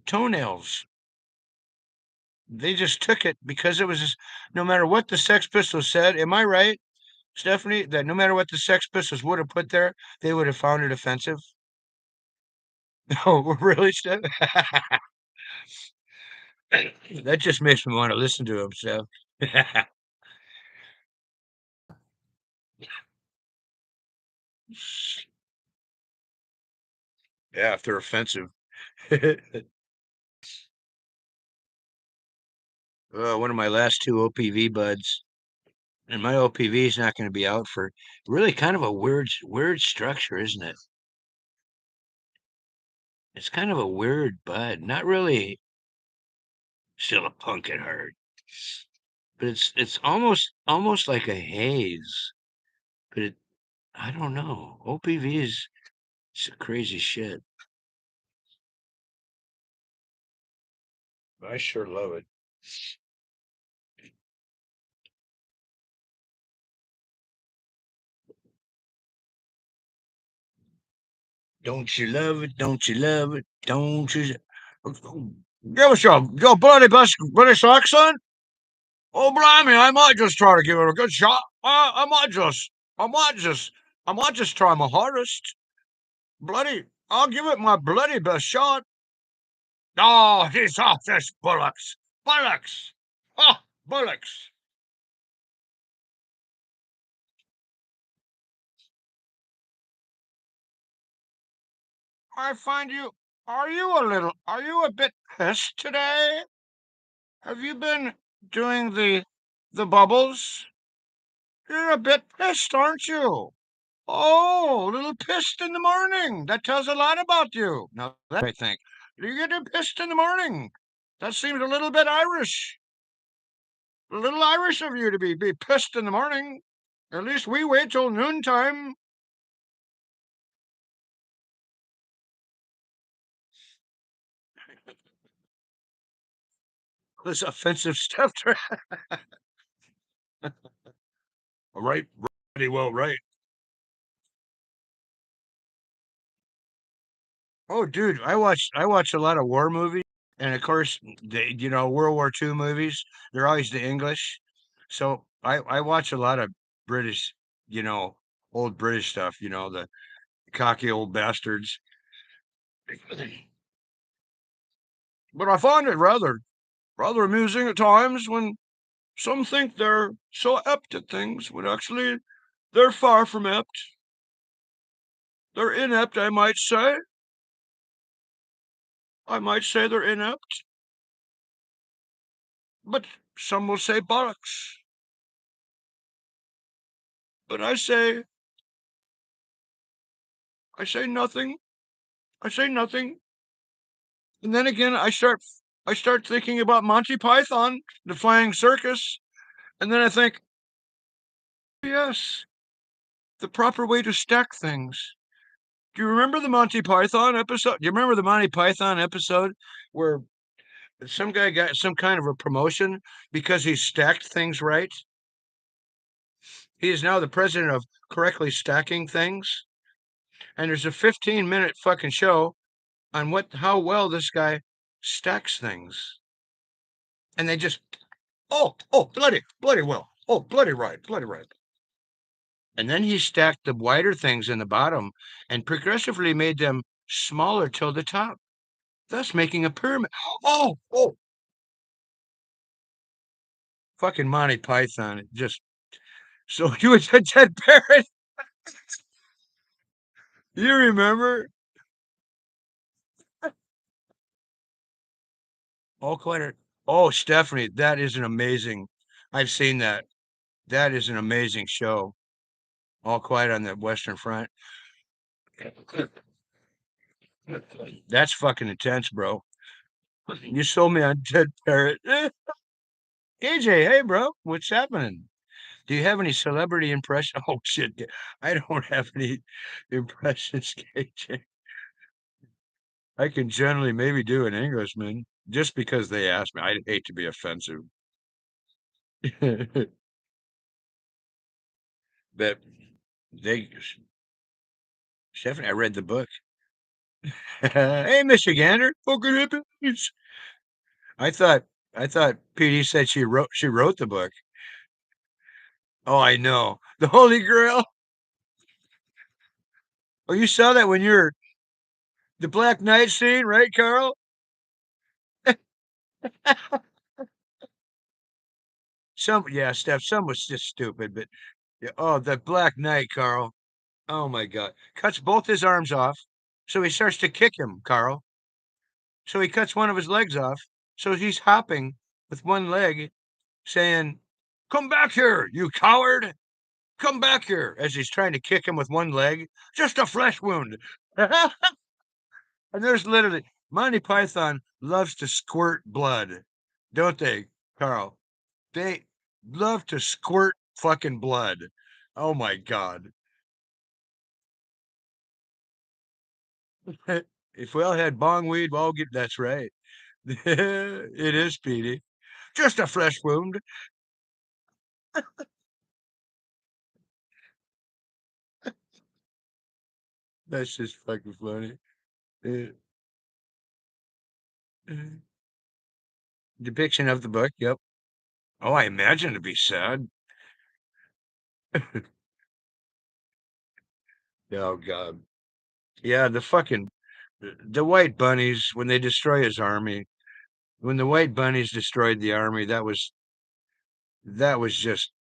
toenails. They just took it because it was just, no matter what the Sex Pistols said. Am I right, Stephanie? That no matter what the Sex Pistols would have put there, they would have found it offensive. Oh, really, Steph? That just makes me want to listen to him, Steph. Yeah, if they're offensive. One of my last two OPV buds, and my OPV is not going to be out for really kind of a weird structure, isn't it? It's kind of a weird bud, not really still a punk at heart, but it's almost like a haze. But I don't know. OPV is crazy shit. I sure love it. Don't you love it? Don't you love it? Don't you? Give us your bloody best British accent. Oh, blimey, I might just try to give it a good shot. I might just, I might just try my hardest. Bloody, I'll give it my bloody best shot. Oh, he's off this bullocks. Bullocks. Oh, bullocks. I find you, are you a bit pissed today? Have you been doing the bubbles? You're a bit pissed, aren't you? Oh, a little pissed in the morning. That tells a lot about you. Now that I think. Do you get pissed in the morning? That seems a little bit Irish. A little Irish of you to be pissed in the morning. At least we wait till noontime. This offensive stuff. Right, pretty well, right. Oh, dude, I watch a lot of war movies, and of course, World War II movies. They're always the English, so I watch a lot of British, you know, old British stuff. The cocky old bastards. But I find it rather amusing at times when Some think they're so apt at things when actually they're far from apt. They're inept, I might say. I might say they're inept, but some will say bollocks. But I say nothing. I say nothing. And then again, I start thinking about Monty Python, the flying circus, and then I think, yes, the proper way to stack things. Do you remember the Monty Python episode? Do you remember the Monty Python episode where some guy got some kind of a promotion because he stacked things right? He is now the president of correctly stacking things. And there's a 15-minute fucking show on how well this guy stacks things. And they just, bloody well. Oh, bloody right, bloody right. And then he stacked the wider things in the bottom and progressively made them smaller till the top, thus making a pyramid. Oh, fucking Monty Python. Just so you was a dead parrot. You remember? Oh, quite a, oh, Stephanie, that is an amazing. I've seen that. That is an amazing show. All Quiet on the Western Front. That's fucking intense, bro. You sold me on Dead Parrot. KJ, hey, bro, what's happening? Do you have any celebrity impression? Oh, shit. I don't have any impressions, KJ. I can generally maybe do an Englishman just because they ask me. I'd hate to be offensive. But they, Stephanie, I read the book. Hey, Michigander, fucking hippies. I thought I thought PD said she wrote the book. Oh, I know. The Holy Grail. Oh, you saw that when you're the Black Knight scene, right, Carl? Some yeah, Steph, some was just stupid, but yeah, oh, the Black Knight, Carl. Oh my God. Cuts both his arms off. So he starts to kick him, Carl. So he cuts one of his legs off. So he's hopping with one leg, saying, "Come back here, you coward! Come back here!" As he's trying to kick him with one leg. Just a flesh wound. And there's literally Monty Python loves to squirt blood, don't they, Carl? They love to squirt fucking blood. Oh my God. If we all had bong weed, we'll all get that's right. It is, Petey. Just a flesh wound. That's just fucking funny. Uh, Depiction of the book. Yep. Oh, I imagine it'd be sad. Oh God. Yeah, the white bunnies when they destroy his army. When the white bunnies destroyed the army, that was just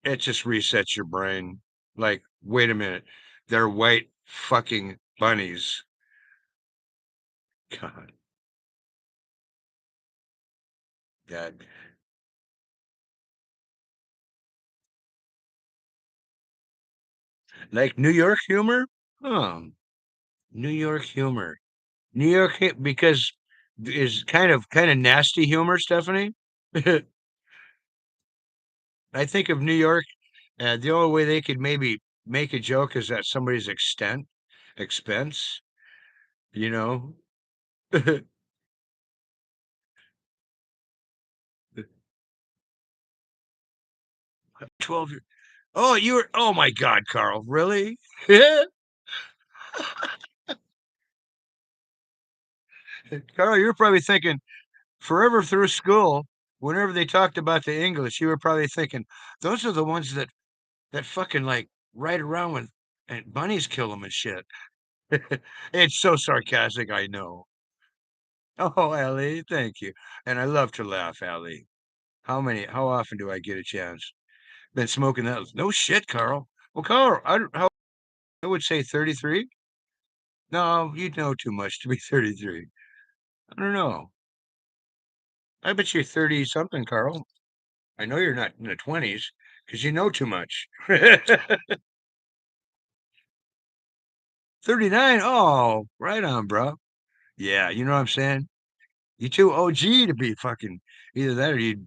it just resets your brain. Like, wait a minute. They're white fucking bunnies. God. God. Like New York humor? Oh, New York humor. Because is kind of nasty humor, Stephanie. I think of New York, the only way they could maybe make a joke is at somebody's expense, you know. 12 years. Oh, you were oh my God, Carl. Really? Carl, you're probably thinking forever through school, whenever they talked about the English, you were probably thinking, those are the ones that fucking like ride around with and bunnies kill them and shit. It's so sarcastic, I know. Oh, Ellie, thank you. And I love to laugh, Ellie. How often do I get a chance? Been smoking that. No shit, Carl. Well, Carl, I would say 33. No, you know too much to be 33. I don't know. I bet you're 30 something, Carl. I know you're not in the 20s because you know too much. 39. Oh, right on, bro. Yeah, you know what I'm saying? You too OG to be fucking either that or you.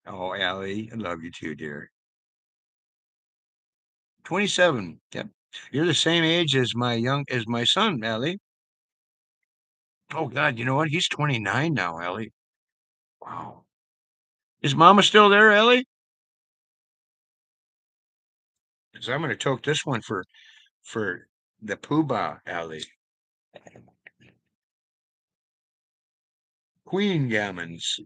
Oh, Allie, I love you too, dear. 27. Yep. You're the same age as my son, Allie. Oh God, you know what? He's 29 now, Allie. Wow. Is Mama still there, Ellie? Because I'm gonna toke this one for the poobah, Ellie. Queen gammons.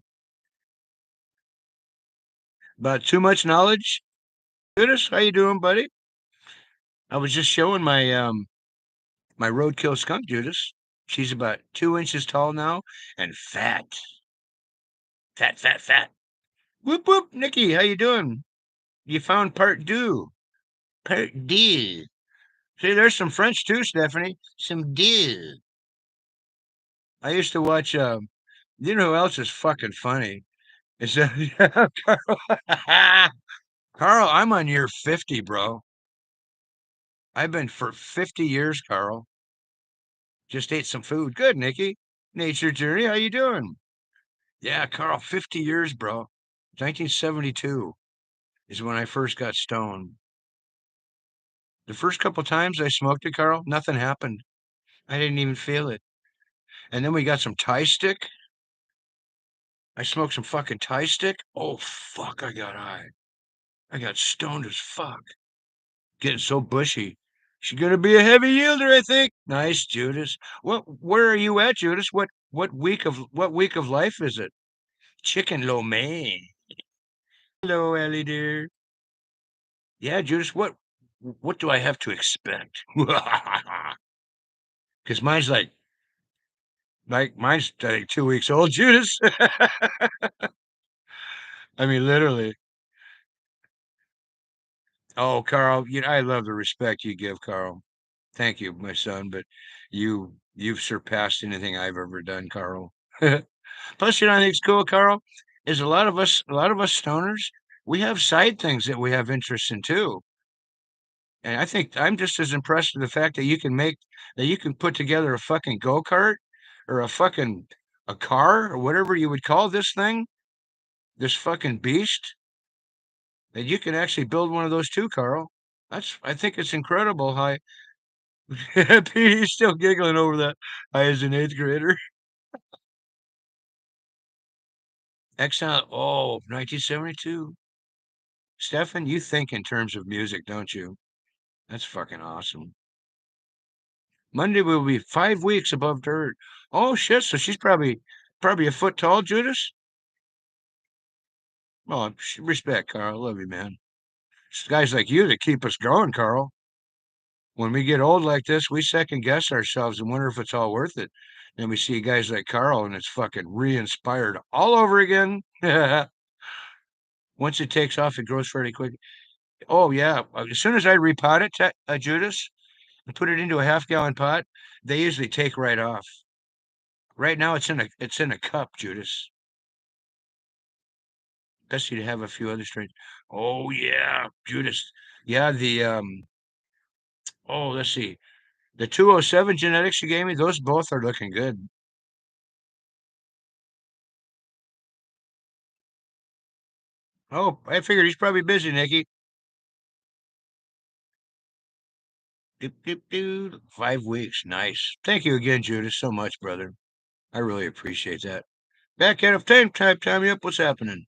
About too much knowledge. Judas, how you doing, buddy? I was just showing my roadkill skunk, Judas. She's about 2 inches tall now and fat. Fat, fat, fat. Whoop whoop, Nikki, how you doing? You found part deux. Part deux. See, there's some French too, Stephanie. Some deux. I used to watch you know who else is fucking funny? Is that Carl? Carl, I'm on year 50, bro. I've been for 50 years, Carl. Just ate some food. Good, Nikki. Nature Journey, how you doing? Yeah, Carl, 50 years, bro. 1972 is when I first got stoned. The first couple times I smoked it, Carl, nothing happened. I didn't even feel it. And then we got some Thai stick. I smoked some fucking Thai stick. Oh, fuck, I got high. I got stoned as fuck. Getting so bushy. She's gonna be a heavy yielder, I think. Nice, Judas. Where are you at, Judas? What week of life is it? Chicken lo mein. Hello, Ellie dear. Yeah, Judas, what do I have to expect? Because mine's like 2 weeks old, Judas. I mean, literally. Oh, Carl, I love the respect you give, Carl. Thank you, my son, but you've surpassed anything I've ever done, Carl. Plus, I think it's cool, Carl, is a lot of us stoners, we have side things that we have interest in too. And I think I'm just as impressed with the fact that you can put together a fucking go-kart or a car or whatever you would call this thing, this fucking beast, that you can actually build one of those too, Carl. I think it's incredible how He's still giggling over that. I as an eighth grader. Exile. Oh, 1972. Stefan, you think in terms of music, don't you? That's fucking awesome. Monday will be 5 weeks above dirt. Oh shit! So she's probably a foot tall, Judas. Oh, respect, Carl. Love you, man. It's guys like you that keep us going, Carl. When we get old like this, we second guess ourselves and wonder if it's all worth it. Then we see guys like Carl, and it's fucking re-inspired all over again. Once it takes off, it grows fairly quick. Oh yeah, as soon as I repot it, Judas, and put it into a half-gallon pot, they usually take right off. Right now, it's in a cup, Judas. Best you to have a few other strains. Oh yeah, Judas. Yeah, let's see, the 207 genetics you gave me, those both are looking good. Oh, I figured he's probably busy, Nikki. Doop, doop, doop. 5 weeks, nice. Thank you again, Judas, so much, brother. I really appreciate that. Back out of time you up. What's happening?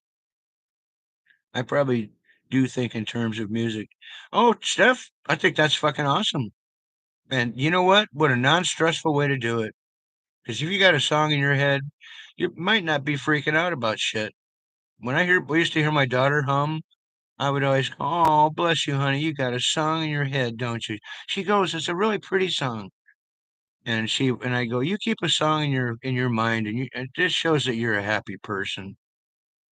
I probably do think in terms of music. Oh, Steph, I think that's fucking awesome. And you know what? What a non-stressful way to do it. Because if you got a song in your head, you might not be freaking out about shit. We used to hear my daughter hum, I would always go, "Oh, bless you, honey. You got a song in your head, don't you?" She goes, "It's a really pretty song." And I go, "You keep a song in your mind, and this shows that you're a happy person."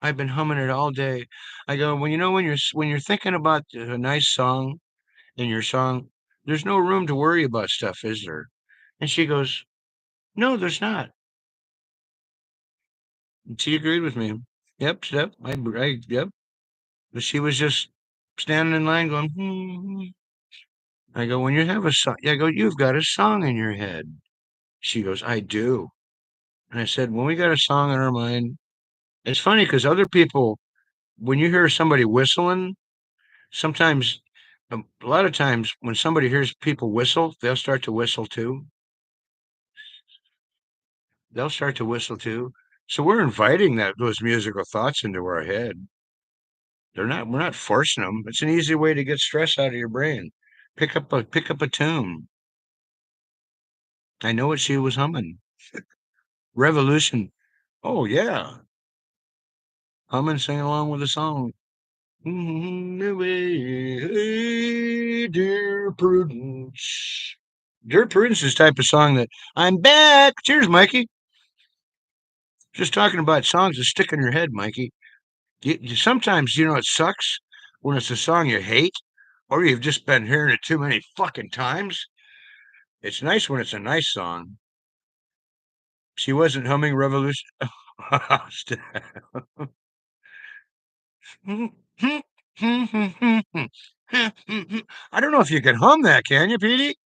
I've been humming it all day. I go, well, when you're thinking about a nice song in your song, there's no room to worry about stuff, is there? And she goes, no, there's not. And she agreed with me. Yep. Yep. But she was just standing in line going, hmm. I go, when you have a song, I go, you've got a song in your head. She goes, I do. And I said, when we got a song in our mind, it's funny because other people, when you hear somebody whistling, sometimes, a lot of times, when somebody hears people whistle, they'll start to whistle too. They'll start to whistle too. So we're inviting those musical thoughts into our head. We're not forcing them. It's an easy way to get stress out of your brain. Pick up a tune. I know what she was humming. Revolution. Oh yeah. Humming, singing along with the song. Hey, dear Prudence. Dear Prudence is the type of song that I'm back. Cheers, Mikey. Just talking about songs that stick in your head, Mikey. Sometimes, it sucks when it's a song you hate or you've just been hearing it too many fucking times. It's nice when it's a nice song. She wasn't humming Revolution. I don't know if you can hum that, can you, Petey?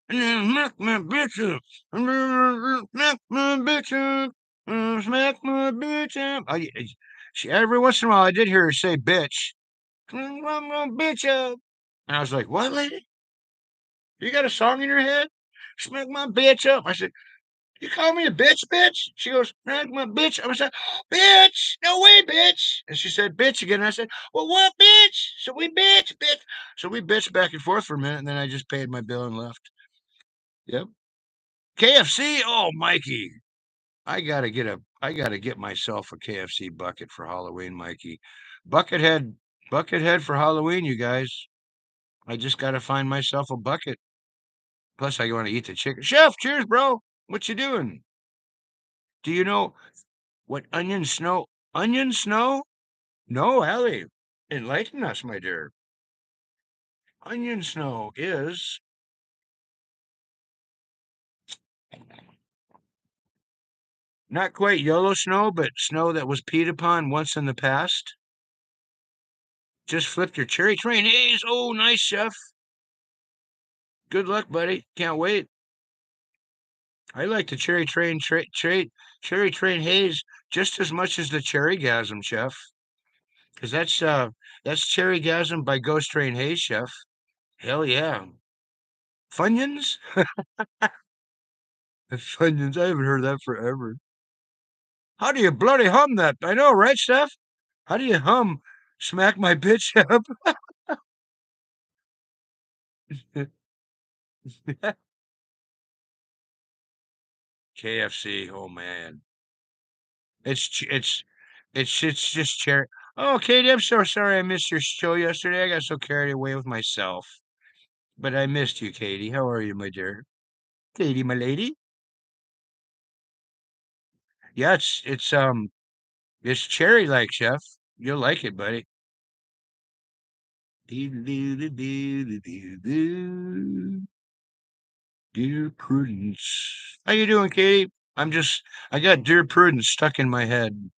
Smack my bitch up. Smack my bitch up. Smack my bitch up. Every once in a while, I did hear her say bitch. Smack my bitch up. And I was like, what, lady? You got a song in your head? Smack my bitch up. I said, you call me a bitch, bitch? She goes, "Smack my bitch." I was like, bitch, no way, bitch. And she said, bitch again. And I said, well, what, bitch? So we bitch. So we bitched back and forth for a minute, and then I just paid my bill and left. Yep. KFC. Oh, Mikey. I gotta get myself a KFC bucket for Halloween, Mikey. Buckethead, Buckethead for Halloween, you guys. I just gotta find myself a bucket. Plus, I want to eat the chicken. Chef, cheers, bro. What you doing? Do you know what onion snow? Onion snow? No, Allie. Enlighten us, my dear. Onion snow is not quite yellow snow, but snow that was peed upon once in the past. Just flipped your cherry train haze. Oh, nice, chef. Good luck, buddy. Can't wait. I like the cherry train haze just as much as the cherry gasm, chef. Because that's cherry gasm by Ghost Train Haze, chef. Hell yeah. Funyuns? Funyuns. I haven't heard that forever. How do you bloody hum that? I know, right, Steph? How do you hum? Smack my bitch up. KFC. Oh man, it's ch- it's just cherry. Oh, Katie, I'm so sorry I missed your show yesterday. I got so carried away with myself, but I missed you, Katie. How are you, my dear? Katie, my lady. Yeah, it's cherry like, chef. You'll like it, buddy. Dear Prudence. How you doing, Katie? I got Dear Prudence stuck in my head.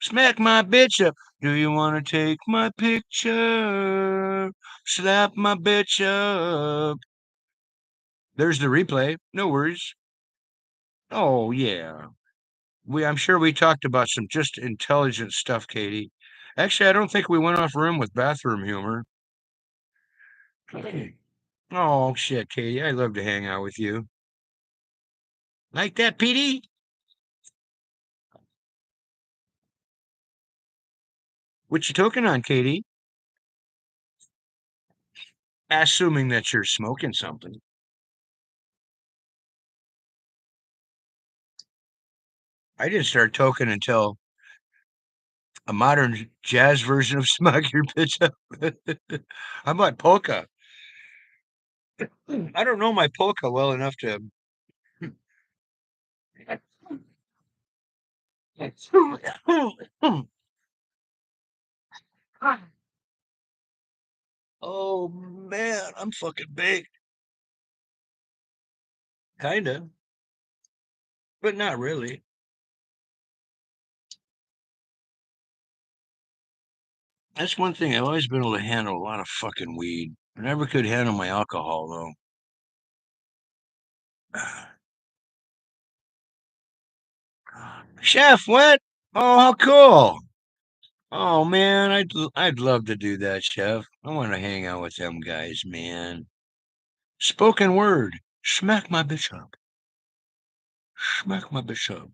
Smack my bitch up. Do you want to take my picture? Slap my bitch up. There's the replay. No worries. Oh, yeah. I'm sure we talked about some just intelligent stuff, Katie. Actually, I don't think we went off room with bathroom humor. Oh, shit, Katie. I love to hang out with you. Like that, Petey? What you toking on, Katie? Assuming that you're smoking something. I didn't start toking until a modern jazz version of Smack Your Bitch Up. How about polka? I don't know my polka well enough to. Oh man, I'm fucking baked. Kinda, but not really. That's one thing. I've always been able to handle a lot of fucking weed. I never could handle my alcohol though. Chef, what? Oh, how cool. Oh man, I'd love to do that, Chef. I want to hang out with them guys, man. Spoken word. Smack my bitch up. Smack my bitch up.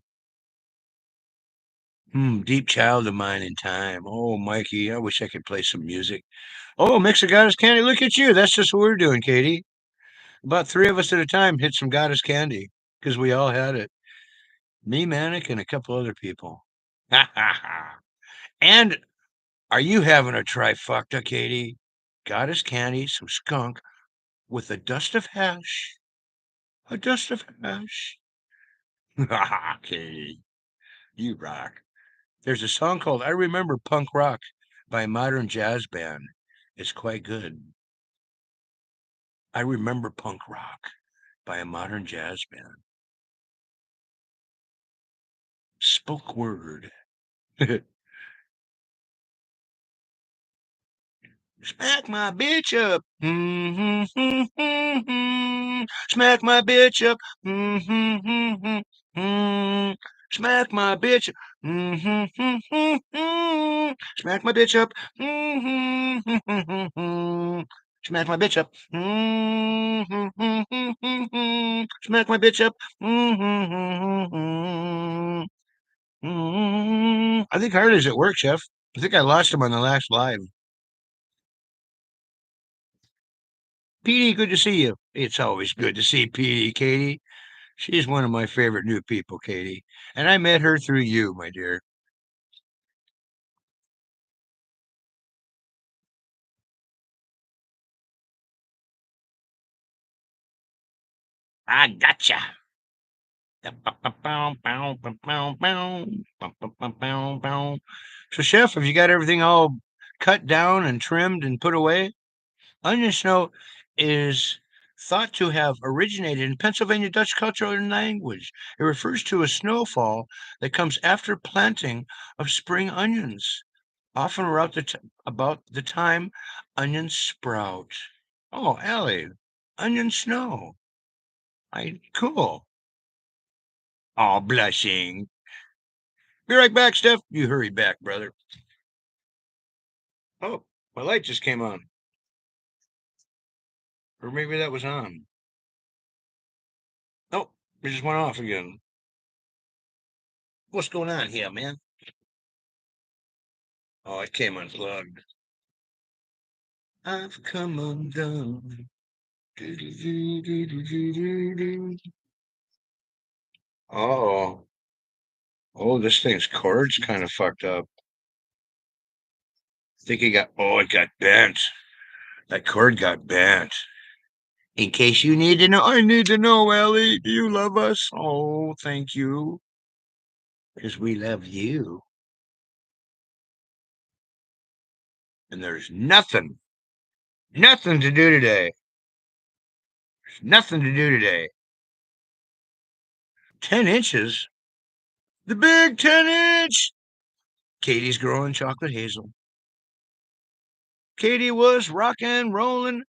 Deep child of mine in time. Oh, Mikey, I wish I could play some music. Oh, Mix of Goddess Candy. Look at you. That's just what we're doing, Katie. About three of us at a time hit some Goddess Candy because we all had it. Me, Manic, and a couple other people. And are you having a trifecta, Katie? Goddess Candy, some skunk with a dust of hash. A dust of hash. Katie, you rock. There's a song called I Remember Punk Rock by a modern jazz band. It's quite good. I Remember Punk Rock by a modern jazz band. Spoke word. Smack my bitch up. Smack my bitch up. Smack my bitch up. Smack my bitch up. Smack my bitch up. Smack my bitch up. I think Harley's at work, Chef. I think I lost him on the last live. Petey, good to see you. It's always good to see Petey, Katie. She's one of my favorite new people, Katie. And I met her through you, my dear. I gotcha. So, Chef, have you got everything all cut down and trimmed and put away? Onion snow is thought to have originated in Pennsylvania Dutch culture and language. It refers to a snowfall that comes after planting of spring onions, often around about the time onions sprout. Oh, Allie, onion snow. I cool. Oh, blushing. Be right back, Steph. You hurry back, brother. Oh, my light just came on. Or maybe that was on. Oh, it just went off again. What's going on here, man? Oh, it came unplugged. I've come undone. Oh, oh, this thing's cord's kind of fucked up. I think it got bent. That cord got bent. In case you need to know, I need to know, Ellie. Do you love us? Oh, thank you. Because we love you. And there's nothing to do today. There's nothing to do today. 10 inches? The big 10-inch! Katie's growing chocolate hazel. Katie was rocking and rolling,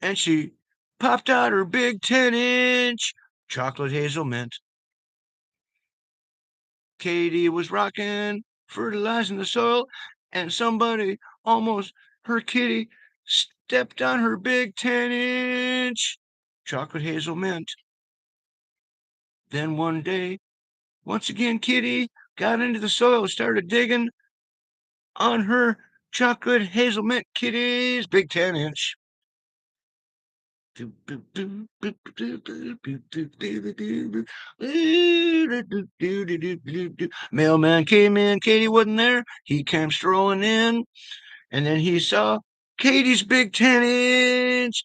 and she popped out her big 10-inch chocolate hazelnut. Katie was rocking, fertilizing the soil, and somebody almost, her kitty, stepped on her big 10-inch chocolate hazelnut. Then one day, once again, Kitty got into the soil, started digging on her chocolate hazelnut Kitty's big 10-inch. Mailman came in, Katie wasn't there. He came strolling in, and then he saw Katie's big 10-inch.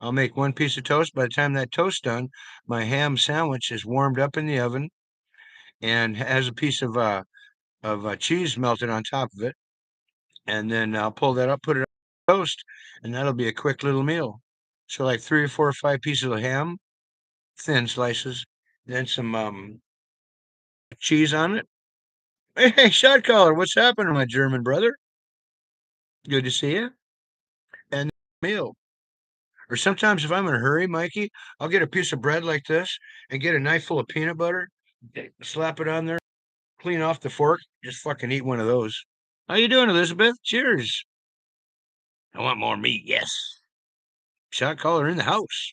I'll make one piece of toast. By the time that toast's done, my ham sandwich is warmed up in the oven and has a piece of cheese melted on top of it. And then I'll pull that up, put it on toast, and that'll be a quick little meal. So like 3 or 4 or 5 pieces of ham, thin slices, then some cheese on it. Hey, shot caller, what's happening, my German brother? Good to see you. And meal. Or sometimes if I'm in a hurry, Mikey, I'll get a piece of bread like this and get a knife full of peanut butter, slap it on there, clean off the fork, just fucking eat one of those. How you doing, Elizabeth? Cheers. I want more meat. Yes. Shot caller in the house.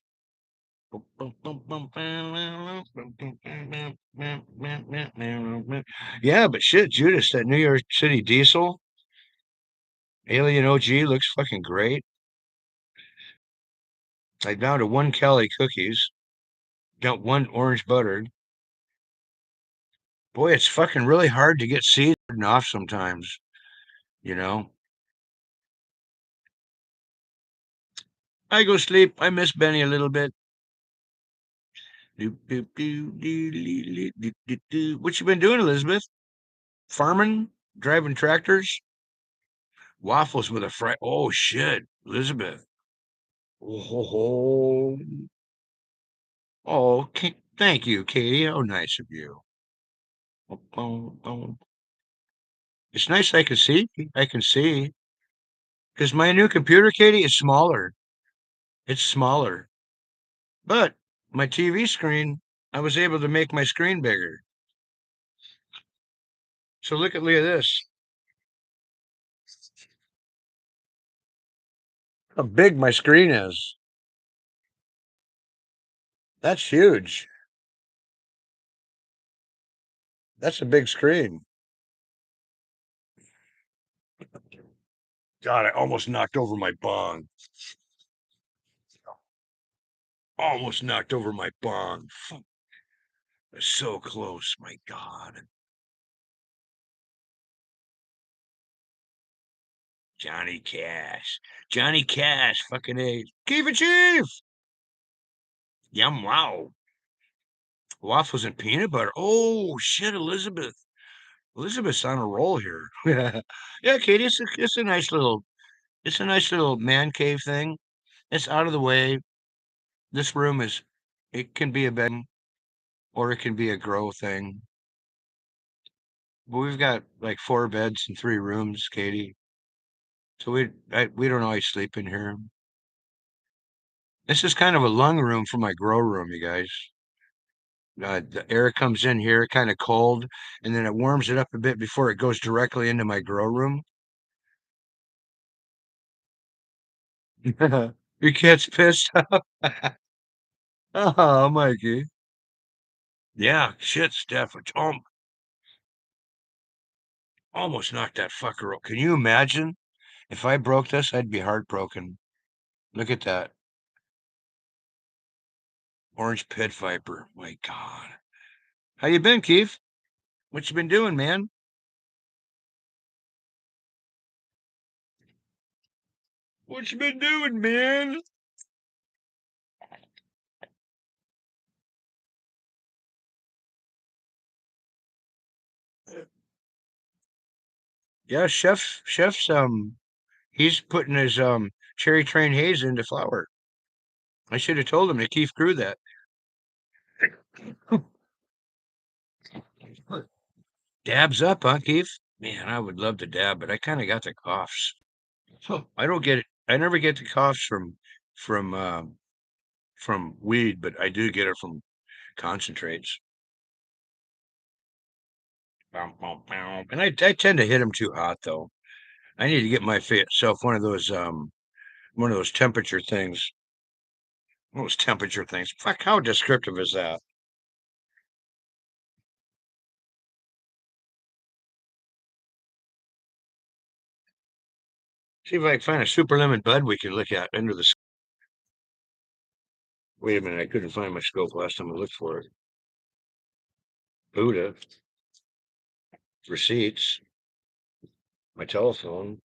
Yeah, but shit, Judas, that New York City diesel Alien OG looks fucking great. I down to 1 Cali cookies, got one orange buttered. Boy, it's fucking really hard to get seasoned off sometimes, you know. I go sleep. I miss Benny a little bit. What you been doing, Elizabeth? Farming? Driving tractors? Waffles with a fry. Oh shit, Elizabeth. Oh, oh, thank you, Katie. How nice of you. It's nice I can see. I can see. Because my new computer, Katie, is smaller. It's smaller. But my TV screen, I was able to make my screen bigger. So look at this. How big my screen is. That's huge. That's a big screen. God, I almost knocked over my bong. Almost knocked over my bong. Fuck, it's so close. My God. Johnny Cash. Johnny Cash. Fucking A. Keep it, Chief. Yum, wow. Waffles and peanut butter. Oh, shit, Elizabeth. Elizabeth's on a roll here. Yeah, Katie, it's a nice little man cave thing. It's out of the way. This room is, it can be a bed or it can be a grow thing. But we've got like 4 beds and 3 rooms, Katie. So we don't always sleep in here. This is kind of a lung room for my grow room, you guys. The air comes in here kind of cold, and then it warms it up a bit before it goes directly into my grow room. Your cat's pissed off. Oh, Mikey. Yeah, shit, Steph. It's almost knocked that fucker out. Can you imagine? If I broke this, I'd be heartbroken. Look at that. Orange pit viper. My God. How you been, Keith? What you been doing, man? What you been doing, man? Yeah, chef's he's putting his cherry train haze into flour. I should have told him that Keith grew that. Dabs up, huh, Keith? Man, I would love to dab, but I kind of got the coughs. I don't get it. I never get the coughs from from weed, but I do get it from concentrates. And I tend to hit them too hot though. I need to get myself one of those temperature things. Those temperature things. Fuck, how descriptive is that? See if I can find a super lemon bud we can look at under the. Wait a minute, I couldn't find my scope last time I looked for it. Buddha, receipts, my telephone.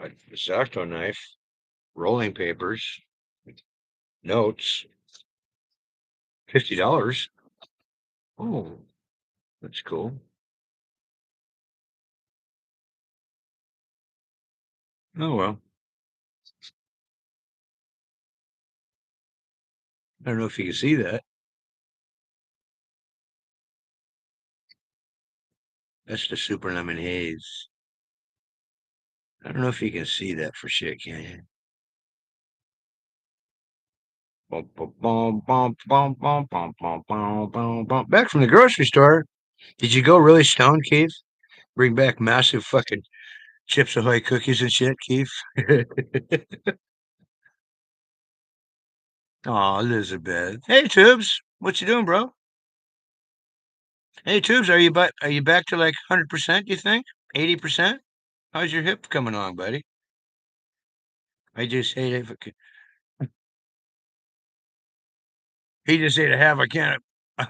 A Zacto knife, rolling papers, notes, $50. Oh, that's cool. Oh well. I don't know if you can see that. That's the super lemon haze. I don't know if you can see that for shit, can you? Bum, bum, bum, bum, bum, bum, bum, bum, bum, bum, bum. Back from the grocery store. Did you go really stoned, Keith? Bring back massive fucking Chips Ahoy cookies and shit, Keith. Oh, Elizabeth. Hey, Tubes. What you doing, bro? Hey, Tubes. Are you back to like 100%? You think 80%? How's your hip coming along, buddy? I just hate if it could, he just ate a half a can of.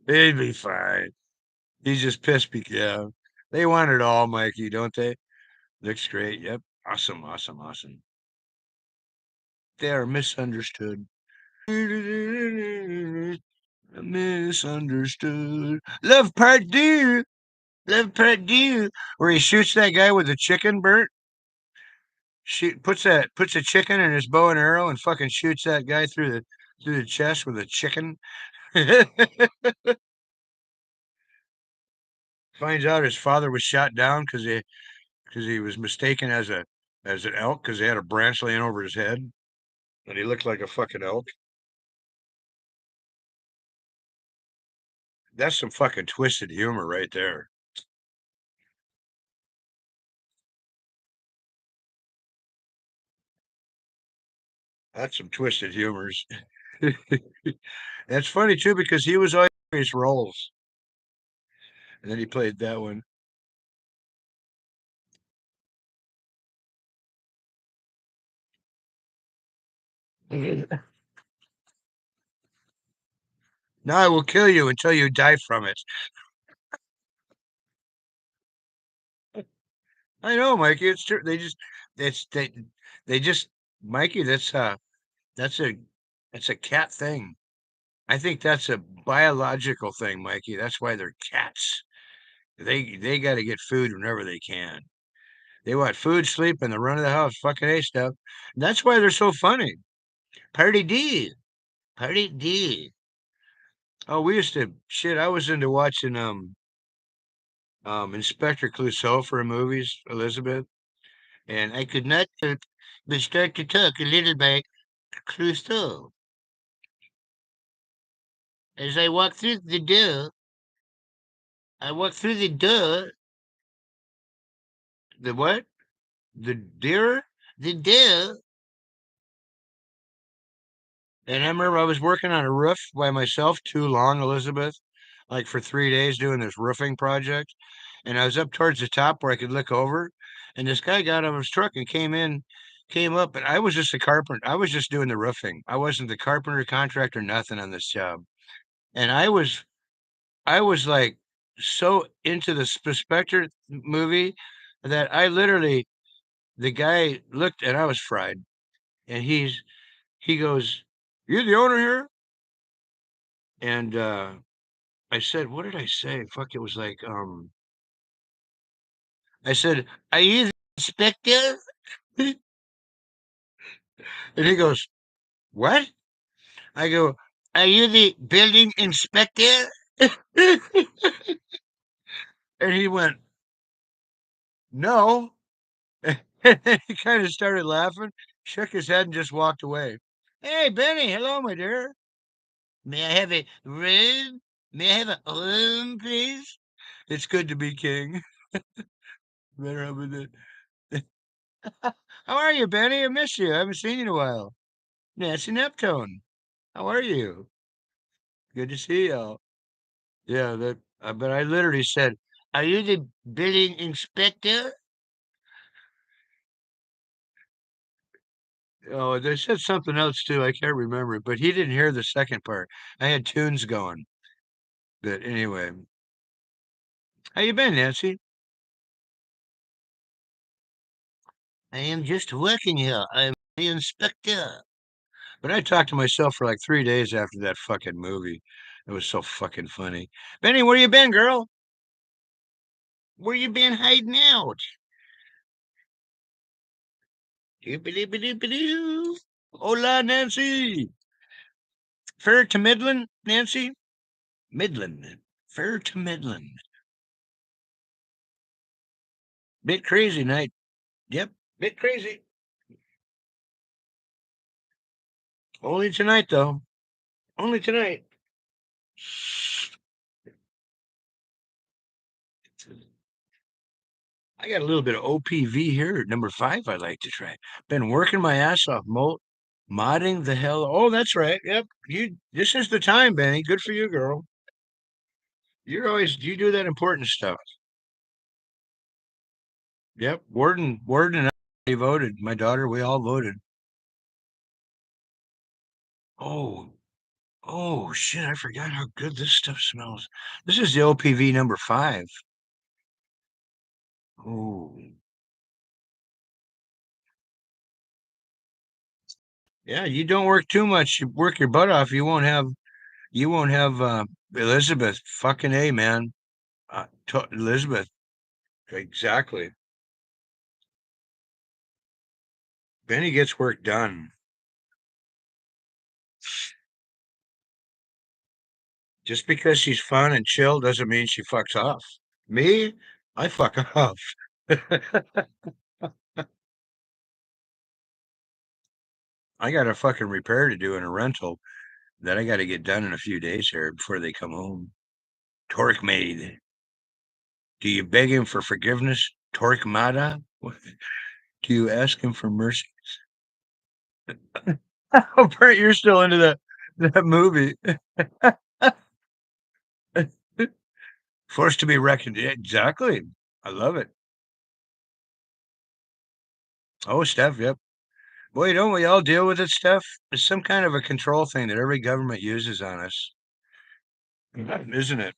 He'd be fine. He's just pissed because yeah. They want it all, Mikey, don't they? Looks great. Yep. Awesome, awesome, awesome. They are misunderstood. Misunderstood. Love Part 2. Love Part 2. Where he shoots that guy with the chicken burnt. Puts a chicken in his bow and arrow and fucking shoots that guy through the chest with a chicken. Finds out his father was shot down because he was mistaken as an elk because he had a branch laying over his head and he looked like a fucking elk. That's some fucking twisted humor right there. That's some twisted humors. That's funny too because he was always roles, and then he played that one. Now I will kill you until you die from it. I know, Mikey. It's true. It's they just Mikey. That's a that's a cat thing. I think that's a biological thing, Mikey. That's why they're cats. They got to get food whenever they can. They want food, sleep, and the run of the house. Fucking A stuff. That's why they're so funny. Party D. Party D. Oh, we used to shit. I was into watching Inspector Clouseau for movies, Elizabeth, and I could not help but start to talk a little bit Clouseau as I walked through the door. I walked through the door. The what? The deer? The door. And I remember I was working on a roof by myself too long, Elizabeth, like for 3 days doing this roofing project. And I was up towards the top where I could look over. And this guy got out of his truck and came up, and I was just a carpenter. I was just doing the roofing. I wasn't the carpenter, contractor, nothing on this job. And I was like so into the Spectre movie that I literally, the guy looked and I was fried. And he goes, "You're the owner here?" And I said, what did I say? Fuck, it was like, I said, "Are you the inspector?" And he goes, "What?" I go, "Are you the building inspector?" And he went, "No." And he kind of started laughing, shook his head, and just walked away. Hey, Benny. Hello, my dear. May I have a room? May I have a room, please? It's good to be king. Better have it. How are you, Benny? I miss you. I haven't seen you in a while. Nancy Neptune. How are you? Good to see you. Yeah, but I literally said, "Are you the building inspector?" Oh, they said something else too. I can't remember it, but he didn't hear the second part. I had tunes going. But anyway, how you been, Nancy? I am just working here. I'm the inspector. But I talked to myself for like 3 days after that fucking movie. It was so fucking funny. Benny, where you been, girl? Where you been hiding out? Doopity-doopity-doo. Hola, Nancy. Fair to Midland, Nancy? Midland. Fair to Midland. Bit crazy night. Yep, bit crazy. Only tonight, though. Only tonight. I got a little bit of OPV here, number 5. I'd like to try. Been working my ass off, modding the hell. Oh, that's right. Yep. This is the time, Benny. Good for you, girl. You do that important stuff. Yep. Warden and I voted. My daughter, we all voted. Oh, oh shit! I forgot how good this stuff smells. This is the OPV number 5. Oh, yeah. You don't work too much. You work your butt off. You won't have Elizabeth. Fucking A, man. Elizabeth. Exactly. Benny gets work done. Just because she's fun and chill doesn't mean she fucks off. Me, I fuck off. I got a fucking repair to do in a rental that I got to get done in a few days here before they come home. Torque made. Do you beg him for forgiveness? Torquemada? Do you ask him for mercy? Oh, Brent, you're still into that movie. Forced to be reckoned. Yeah, exactly. I love it. Oh, Steph, yep. Boy, don't we all deal with it, Steph? It's some kind of a control thing that every government uses on us, isn't it?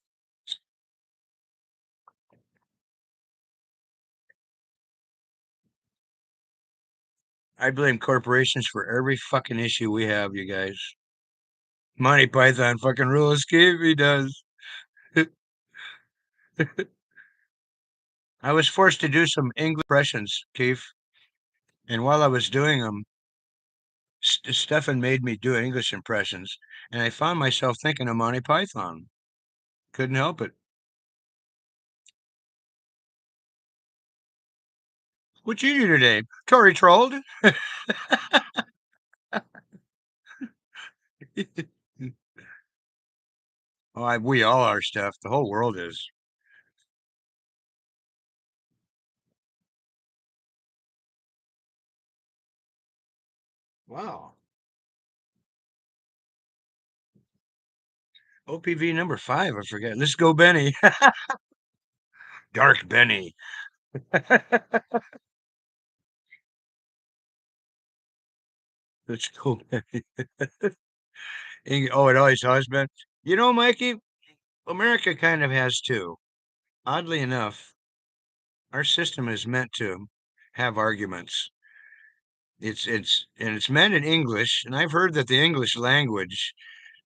I blame corporations for every fucking issue we have, you guys. Monty Python fucking rule escape, he does. I was forced to do some English impressions, Keith, and while I was doing them, Stefan made me do English impressions, and I found myself thinking of Monty Python. Couldn't help it. What you do today? Tory trolled? Oh, we all are, Steph. The whole world is. Wow. OPV number 5, I forget. Let's go, Benny. Dark Benny. Let's go, Benny. Oh, it always has been. You know, Mikey, America kind of has too. Oddly enough, our system is meant to have arguments. It's meant in English, and I've heard that the English language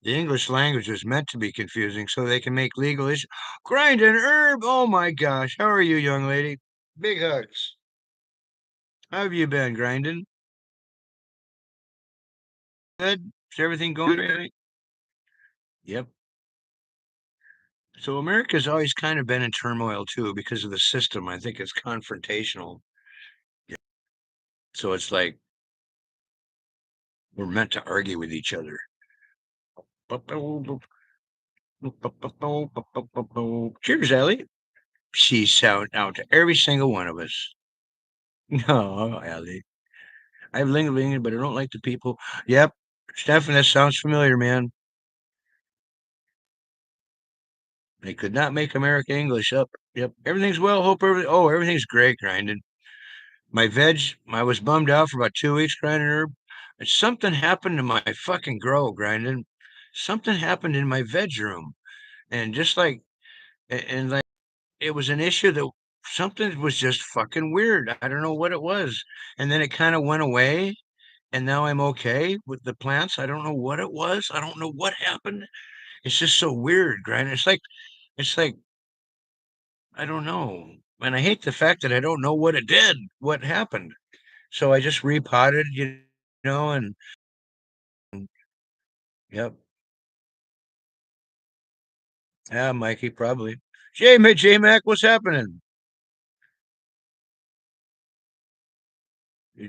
is meant to be confusing so they can make legal issues. Grind an herb. Oh my gosh. How are you, young lady? Big hugs. How have you been, grinding? Good? Is everything going right? Yep. So America's always kind of been in turmoil too because of the system. I think it's confrontational. Yeah. So it's like we're meant to argue with each other. Cheers, Ellie. She's shouting out to every single one of us. No, Ellie. I've ling but I don't like the people. Yep. Stefan, that sounds familiar, man. They could not make America English up. Yep. Everything's well. Everything's great, grinding. I was bummed out for about 2 weeks, grinding herb. And something happened to my fucking grow, grinding. Something happened in my veg room. And just like, and like, it was an issue that something was just fucking weird. I don't know what it was. And then it kind of went away. And now I'm okay with the plants. I don't know what it was. I don't know what happened. It's just so weird, Grant. It's like, I don't know. And I hate the fact that I don't know what it did, what happened. So I just repotted, and yep. Yeah, Mikey, probably. J Mac, what's happening?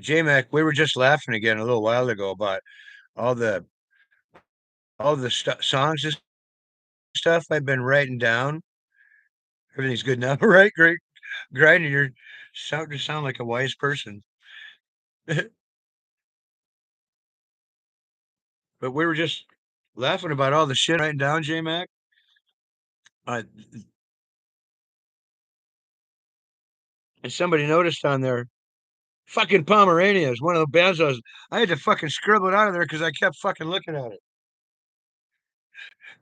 J Mac, we were just laughing again a little while ago about all the songs and stuff I've been writing down. Everything's good now, right? Great, grinding. You're starting to sound like a wise person. But we were just laughing about all the shit writing down, J Mac. Uh, and somebody noticed on there, fucking Pomeranians, one of the bands I had to fucking scribble it out of there because I kept fucking looking at it.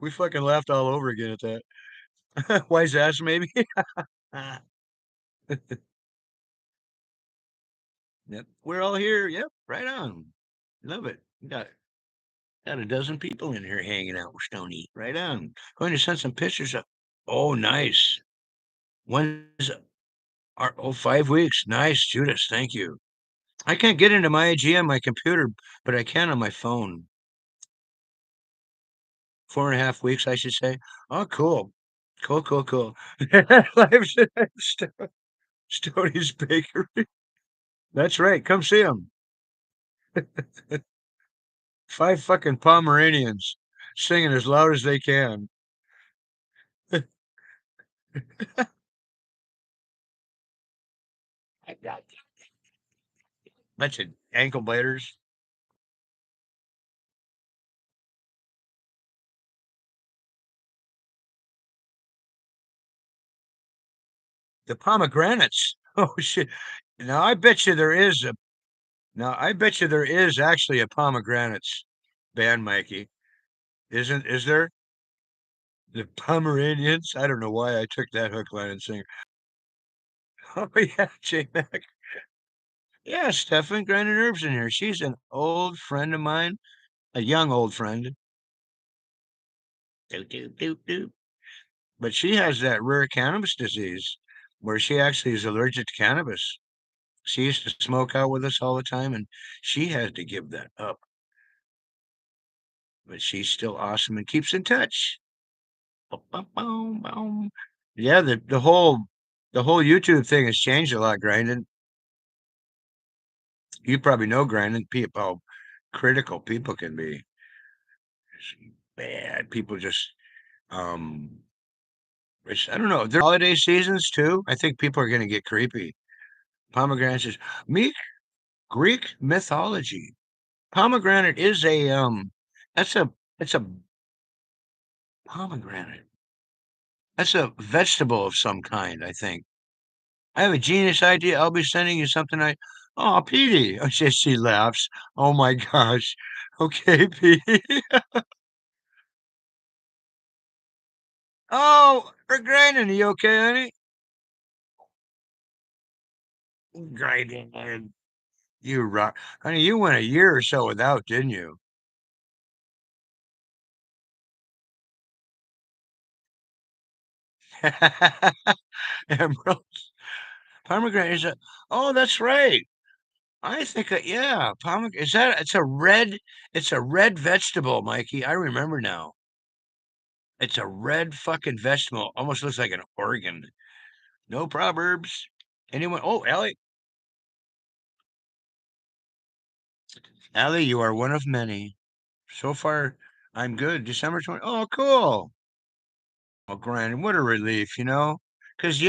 We fucking laughed all over again at that. Wise ass, maybe. Yep. We're all here. Yep. Right on. Love it. Got a dozen people in here hanging out with Stony. Right on. Going to send some pictures up. Oh, nice. When's 5 weeks. Nice, Judas. Thank you. I can't get into my IG on my computer, but I can on my phone. 4.5 weeks, I should say. Oh, cool. Cool, cool, cool. Live Stoney's Bakery. That's right. Come see them. 5 fucking Pomeranians singing as loud as they can. Bunch of ankle biters. The pomegranates. Oh shit. Now I bet you there is a now I bet you there is actually a pomegranates band, Mikey. Is there? The Pomeranians? I don't know why I took that hook, line, and sinker. Oh yeah, J Mac. Yeah, Stefan Grinding Herbs in here. She's an old friend of mine, a young old friend. Doop, doop, doop, doop. But she has that rare cannabis disease where she actually is allergic to cannabis. She used to smoke out with us all the time, and she had to give that up. But she's still awesome and keeps in touch. Boom, boom, boom, boom. Yeah, the whole YouTube thing has changed a lot, Grinding. You probably know, Grinding, people how critical people can be. It's bad. People just I don't know. There are holiday seasons too. I think people are gonna get creepy. Pomegranates is me Greek mythology. Pomegranate is a that's a it's a pomegranate. That's a vegetable of some kind, I think. I have a genius idea. I'll be sending you something. Oh, Petey. Oh, she laughs. Oh my gosh. Okay, Petey. Oh, we're grinding. You okay, honey? Grinding. You rock. Honey, you went a year or so without, didn't you? Emerald. Pomegranate is a. Oh, that's right. I think, yeah, pomegranate. It's a red vegetable, Mikey. I remember now. It's a red fucking vegetable. Almost looks like an organ. No proverbs. Anyone? Oh, Allie, you are one of many. So far, I'm good. December 20. Oh, cool. Oh, granted, what a relief, because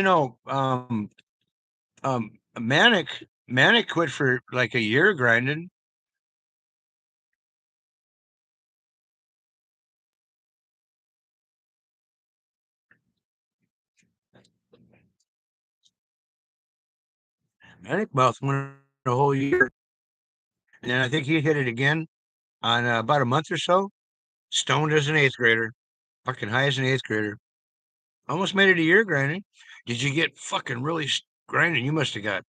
Manic quit for like a year grinding. Manic mouth went a whole year, and then I think he hit it again on about a month or so. Stoned as an eighth grader, fucking high as an eighth grader. Almost made it a year grinding. Did you get fucking really grinding? You must have got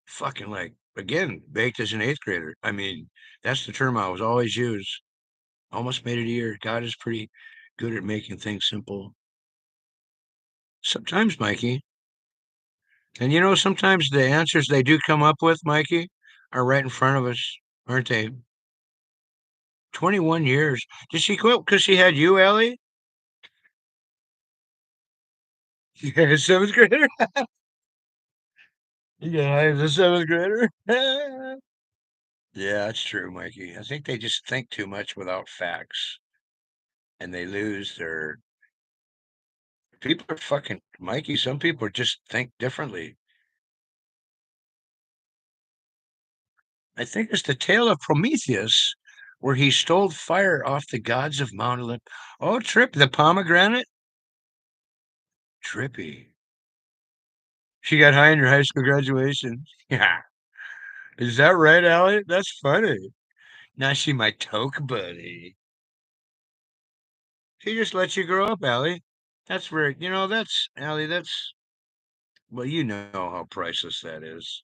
fucking like again baked as an eighth grader. I mean, that's the term I was always use. Almost made it a year. God is pretty good at making things simple. Sometimes, Mikey. And you know, sometimes the answers they do come up with, Mikey, are right in front of us, aren't they? 21 years. Did she quit because she had you, Ellie? Yeah, seventh grader. You got hired as a seventh grader. Yeah, that's true, Mikey. I think they just think too much without facts, and they lose their. People are fucking Mikey. Some people just think differently. I think it's the tale of Prometheus, where he stole fire off the gods of Mount Olympus. Oh, Trip, the pomegranate? Trippy. She got high in her high school graduation. Yeah. Is that right, Allie? That's funny. Now she my toke buddy. She just lets you grow up, Allie. That's very, that's, Allie, well, you know how priceless that is.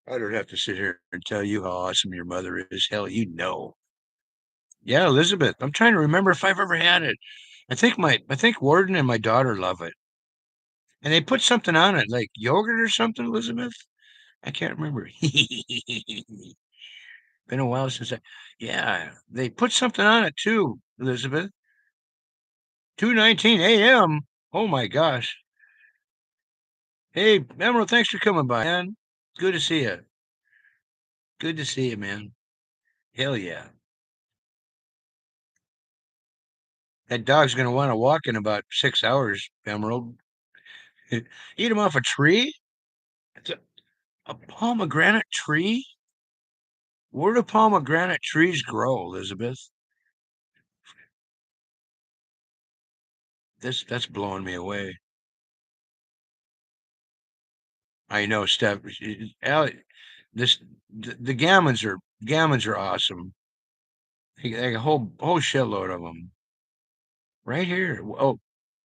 I don't have to sit here and tell you how awesome your mother is. Hell, you know. Yeah, Elizabeth. I'm trying to remember if I've ever had it. I think Warden and my daughter love it. And they put something on it, like yogurt or something, Elizabeth. I can't remember. Been a while since yeah, they put something on it too, Elizabeth. 2:19 a.m. Oh my gosh. Hey, Emerald, thanks for coming by, man. Good to see you. Good to see you, man. Hell yeah. That dog's gonna want to walk in about 6 hours, Emerald. Eat him off a tree? It's a pomegranate tree? Where do pomegranate trees grow, Elizabeth? That's blowing me away. I know, Steph. Allie, the gammons are awesome. Like a whole shitload of them right here. Oh,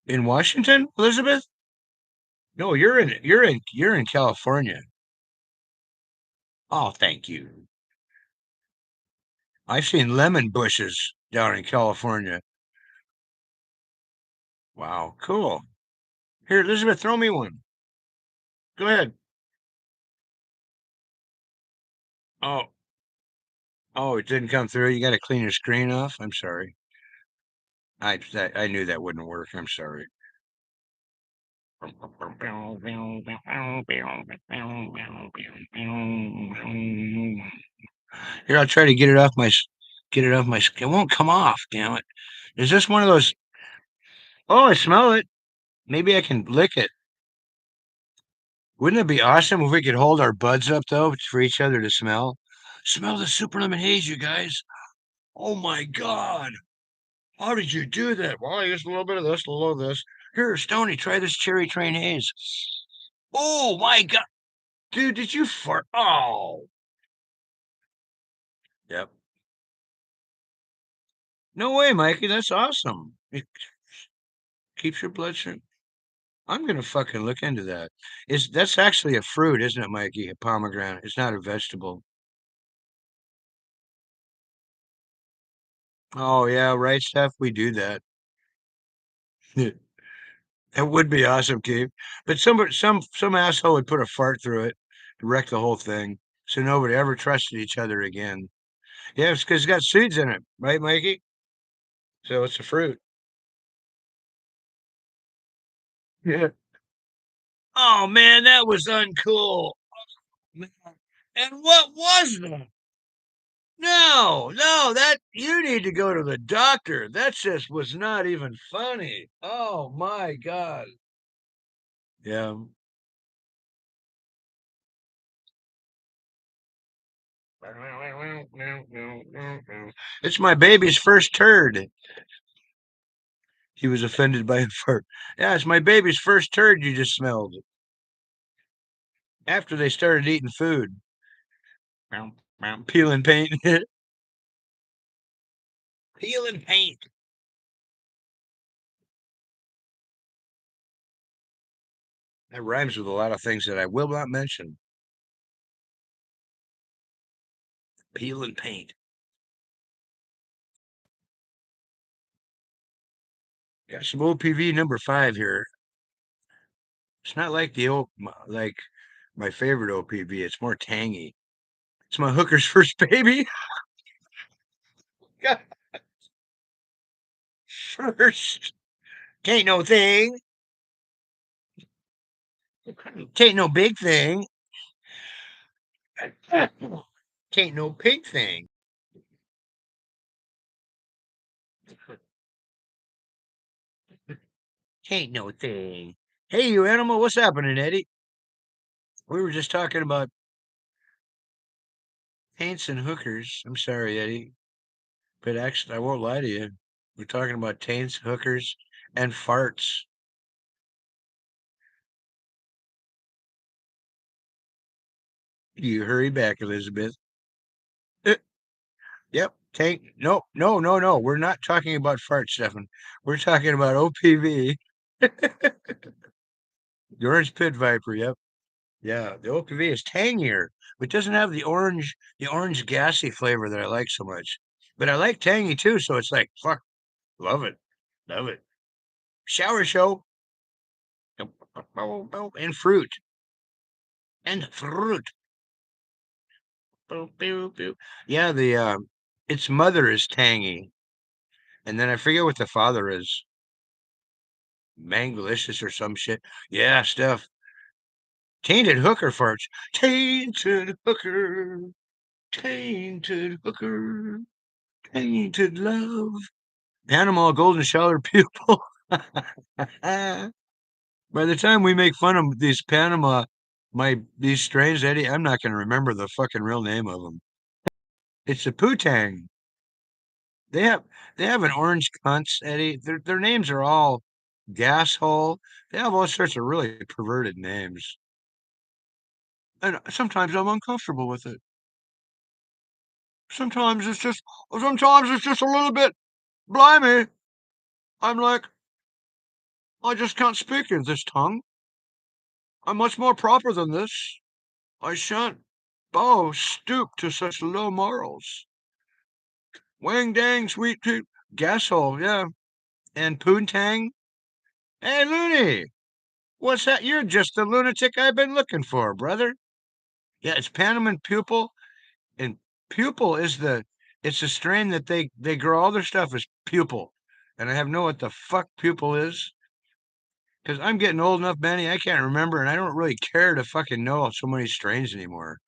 in Washington, Elizabeth? No, you're in California. Oh, thank you. I've seen lemon bushes down in California. Wow, cool. Here, Elizabeth, throw me one. Go ahead. Oh, oh, it didn't come through. You got to clean your screen off. I'm sorry. I knew that wouldn't work. I'm sorry. Here, I'll try to get it off my. It won't come off. Damn it! Is this one of those? Oh, I smell it. Maybe I can lick it. Wouldn't it be awesome if we could hold our buds up though for each other to smell? Smell the super lemon haze, you guys. Oh my God. How did you do that? Well, I used a little bit of this, a little of this. Here, Stony, try this cherry train haze. Oh my God. Dude, did you fart? Oh. Yep. No way, Mikey. That's awesome. It keeps your blood sugar. I'm gonna fucking look into that. Is that's actually a fruit, isn't it, Mikey? A pomegranate. It's not a vegetable. Oh yeah, right, Steph. We do that. That would be awesome, Keith. But some asshole would put a fart through it to wreck the whole thing, so nobody ever trusted each other again. Yeah, it's because it's got seeds in it, right, Mikey? So it's a fruit. Yeah. Oh man, that was uncool. Man. And what was that? No, no, that you need to go to the doctor. That just was not even funny. Oh my God. Yeah. It's my baby's first turd. He was offended by a fart. Yeah, it's my baby's first turd you just smelled after they started eating food. Peeling paint. Peel and paint. That rhymes with a lot of things that I will not mention. Peel and paint. Got some OPV number 5 here. It's not like the old, like my favorite OPV. It's more tangy. It's my hooker's first baby. First. Tain't no thing. Tain't no big thing. Tain't no pig thing. Tain't no thing. Hey, you animal, what's happening, Eddie? We were just talking about taints and hookers. I'm sorry, Eddie, but actually, I won't lie to you. We're talking about taints, hookers, and farts. You hurry back, Elizabeth. Uh, Yep. Tank. No, no, no, no. We're not talking about farts, Stefan. We're talking about OPV. The orange pit viper. Yep. Yeah. The OPV is tangier, but doesn't have the orange gassy flavor that I like so much. But I like tangy too, so it's like fuck, love it, love it. Shower show and fruit and fruit. Yeah, the its mother is tangy, and then I forget what the father is. Manglicious or some shit. Yeah, stuff. Tainted hooker farts. Tainted hooker. Tainted hooker. Tainted love. Panama golden shower pupil. By the time we make fun of these these strains, Eddie, I'm not going to remember the fucking real name of them. It's a putang. They have they have an orange cunts, Eddie. Their names are all gas hole. They have all sorts of really perverted names. And sometimes I'm uncomfortable with it. Sometimes it's just sometimes it's just a little bit blimey. I'm like, I just can't speak in this tongue. I'm much more proper than this. I shan't stoop to such low morals. Wang dang sweet tooth gasshole, yeah. And poontang. Hey Looney, what's that? You're just the lunatic I've been looking for, brother. Yeah, it's Panamint pupil. And pupil is it's a strain that they grow all their stuff as pupil, and I have know what the fuck pupil is because I'm getting old enough, Benny. I can't remember, and I don't really care to fucking know so many strains anymore.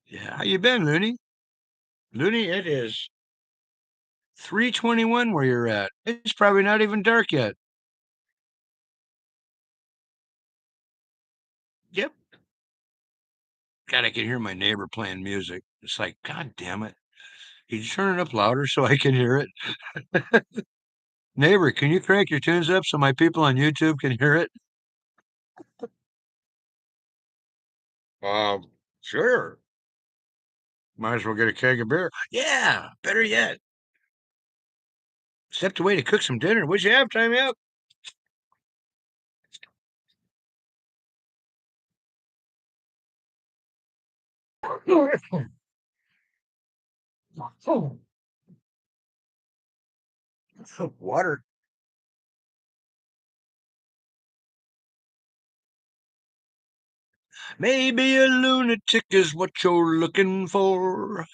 Yeah, how you been, Looney? Looney, it is 3:21 where you're at. It's probably not even dark yet. Yep. God, I can hear my neighbor playing music. It's like, God damn it. He's turning it up louder so I can hear it. Neighbor, can you crank your tunes up so my people on YouTube can hear it? Sure. Might as well get a keg of beer. Yeah, better yet. Stepped away to cook some dinner. What'd you have? Time out. Water. Maybe a lunatic is what you're looking for.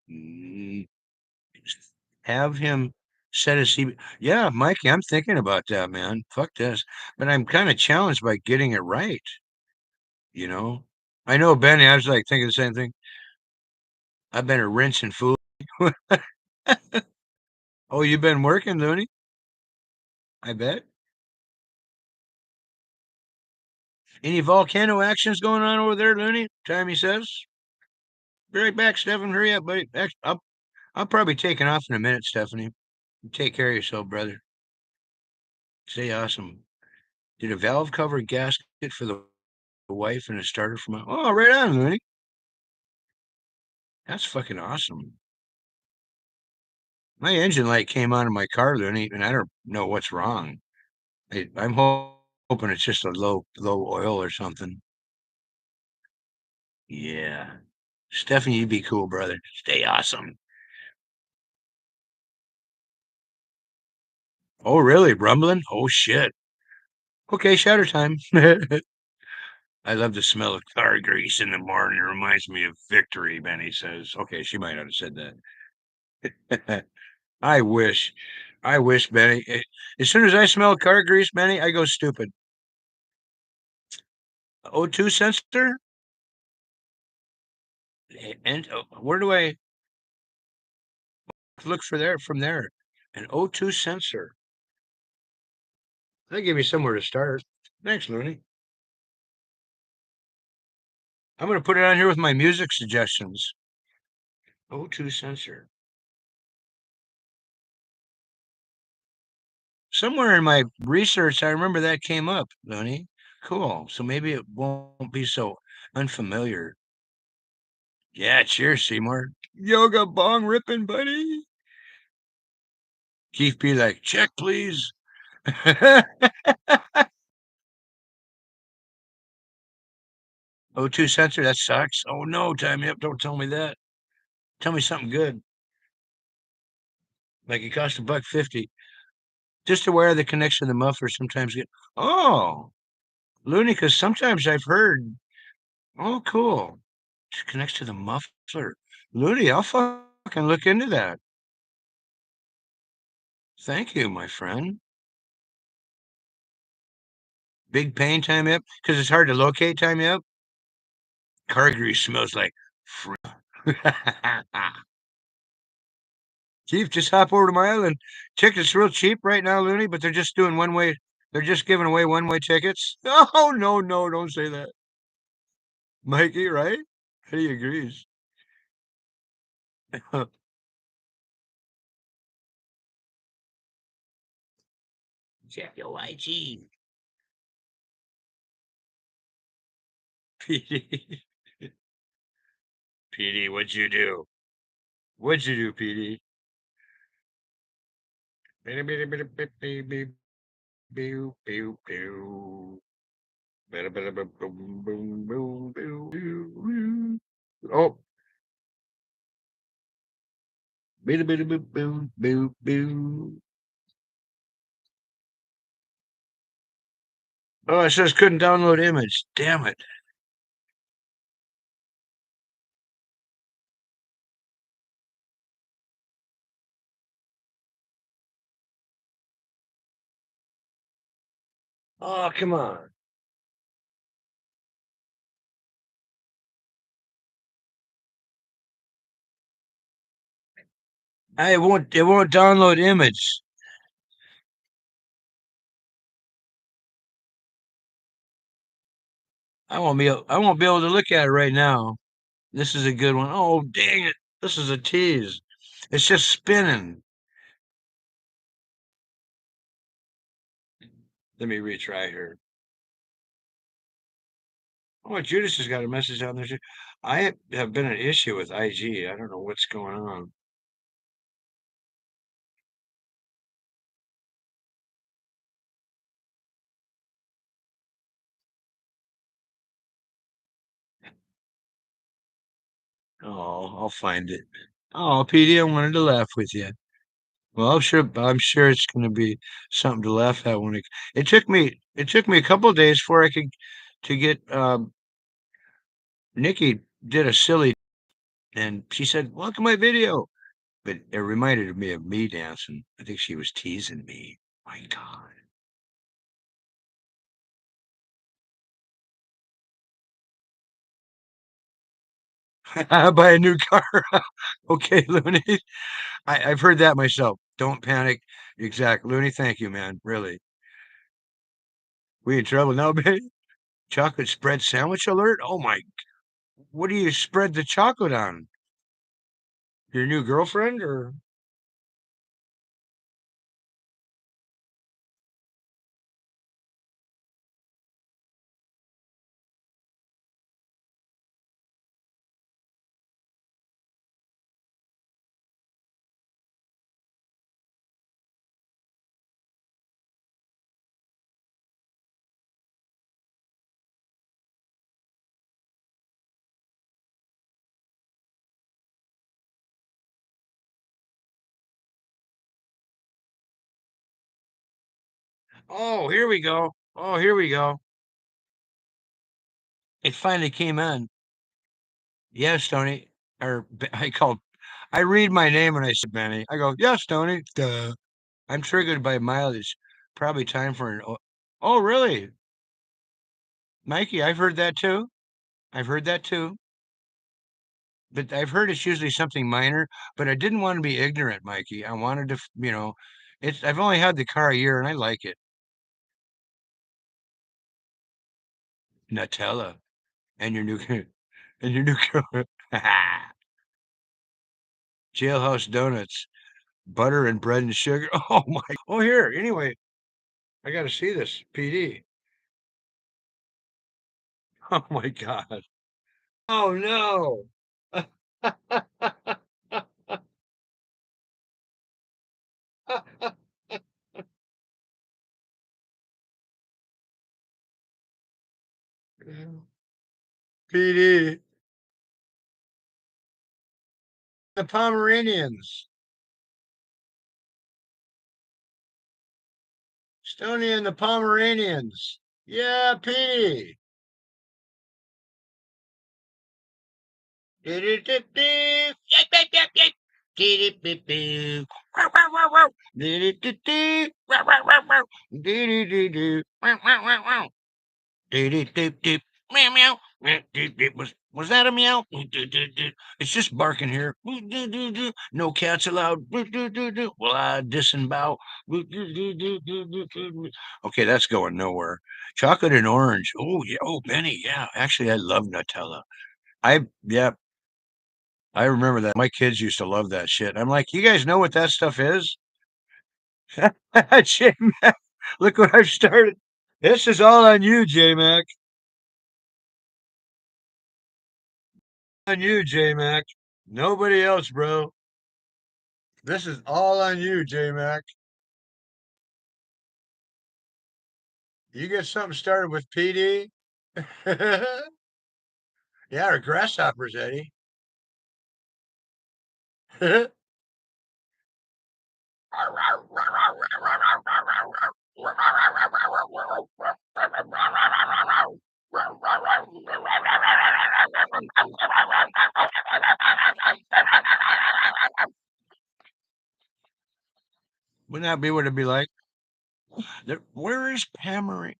Mm, Have him set a CB. Yeah, Mikey, I'm thinking about that, man. Fuck this. But I'm kind of challenged by getting it right, you know? I know, Benny, I was like thinking the same thing. I've been a rinse and fool. Oh, you've been working, Looney? I bet. Any volcano actions going on over there, Looney? Time he says. Be right back, Stefan. Hurry up, buddy. I'll probably taking off in a minute, Stephanie. Take care of yourself, brother. Stay awesome. Did a valve cover gasket for the wife and a starter for my. Oh, right on, Looney. That's fucking awesome. My engine light came on in my car, Looney, and I don't know what's wrong. I'm hoping it's just a low oil or something. Yeah. Stephanie, you'd be cool, brother. Stay awesome. Oh, really? Rumbling? Oh, shit. Okay, shatter time. I love the smell of car grease in the morning. It reminds me of victory, Benny says. Okay, she might not have said that. I wish. I wish, Benny. As soon as I smell car grease, Benny, I go stupid. O2 sensor? And where do I look for there from there? An O2 sensor. That gave me somewhere to start. Thanks, Looney. I'm going to put it on here with my music suggestions. O2 sensor. Somewhere in my research, I remember that came up, Looney. Cool. So maybe it won't be so unfamiliar. Yeah, cheers, Seymour. Yoga bong ripping, buddy. Keith be like, check, please. O2 sensor, that sucks. Oh no, time up. Don't tell me that. Tell me something good. Like it cost $1.50. Just aware of the connection to the muffler sometimes get. Oh, Looney, because sometimes I've heard. Oh, cool. It connects to the muffler. Looney, I'll fucking look into that. Thank you, my friend. Big pain time up because it's hard to locate time up. Car grease smells like. Chief, just hop over to my island. Tickets real cheap right now, Looney, but they're just doing one way. They're just giving away one-way tickets. Oh no, no, don't say that, Mikey. Right? He agrees. Check your IG. PD. PD, what'd you do? What'd you do, PD? Oh, oh, it says couldn't download image. Damn it. Oh, come on. It won't download image. I won't be able to look at it right now. This is a good one. Oh, dang it. This is a tease. It's just spinning. Let me retry here. Oh, Judas has got a message on there too. I have been an issue with IG. I don't know what's going on. Oh, I'll find it. Oh, PD, I wanted to laugh with you. Well, I'm sure it's going to be something to laugh at when it took me a couple of days before I could to get Nikki did a silly and she said, "Welcome my video." But it reminded me of me dancing. I think she was teasing me. My God. Buy a new car. Okay, Looney. I've heard that myself. Don't panic. Exact. Looney, thank you, man. Really. We in trouble now, baby. Chocolate spread sandwich alert? Oh my, what do you spread the chocolate on? Your new girlfriend or Oh, here we go. Oh, here we go. It finally came in. Yes, Tony. I read my name when I say Benny. I go, yes, Tony. Duh. I'm triggered by mileage. Probably time for an. Oh, really? Mikey, I've heard that too. I've heard that too. But I've heard it's usually something minor, but I didn't want to be ignorant, Mikey. I wanted to, I've only had the car a year and I like it. Nutella and your new, and your new car. Jailhouse donuts, butter and bread and sugar. Oh my. Oh, here. Anyway, I got to see this PD. Oh my God. Oh no. PD. The Pomeranians. Stony and the Pomeranians. Yeah, PD. Meow meow. Was that a meow? It's just barking here. No cats allowed. Well, I disembowel. Okay, that's going nowhere. Chocolate and orange. Oh yeah. Oh, Benny. Yeah. Actually, I love Nutella. Yeah. I remember that. My kids used to love that shit. I'm like, you guys know what that stuff is? J Mac, look what I've started. This is all on you, J Mac. On you, J Mac. Nobody else, bro. This is all on you, J Mac. You get something started with PD? Yeah, or grasshoppers, Eddie. Wouldn't that be what it'd be like? Where is Pomerania?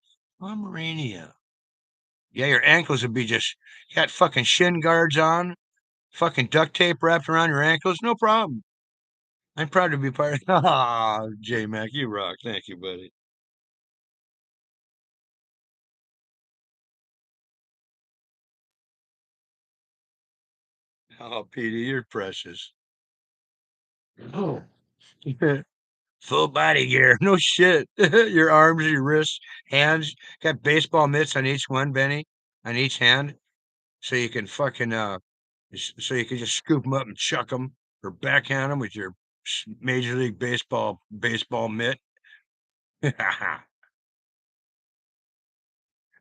Yeah, your ankles would be just, you got fucking shin guards on, fucking duct tape wrapped around your ankles. No problem. I'm proud to be part of. Ah, J Mac, you rock. Thank you, buddy. Oh, Petey, you're precious. Oh. Full body gear. No shit. Your arms, your wrists, hands. Got baseball mitts on each one, Benny, on each hand. So you can fucking, so you can just scoop them up and chuck them or backhand them with your Major League baseball mitt. I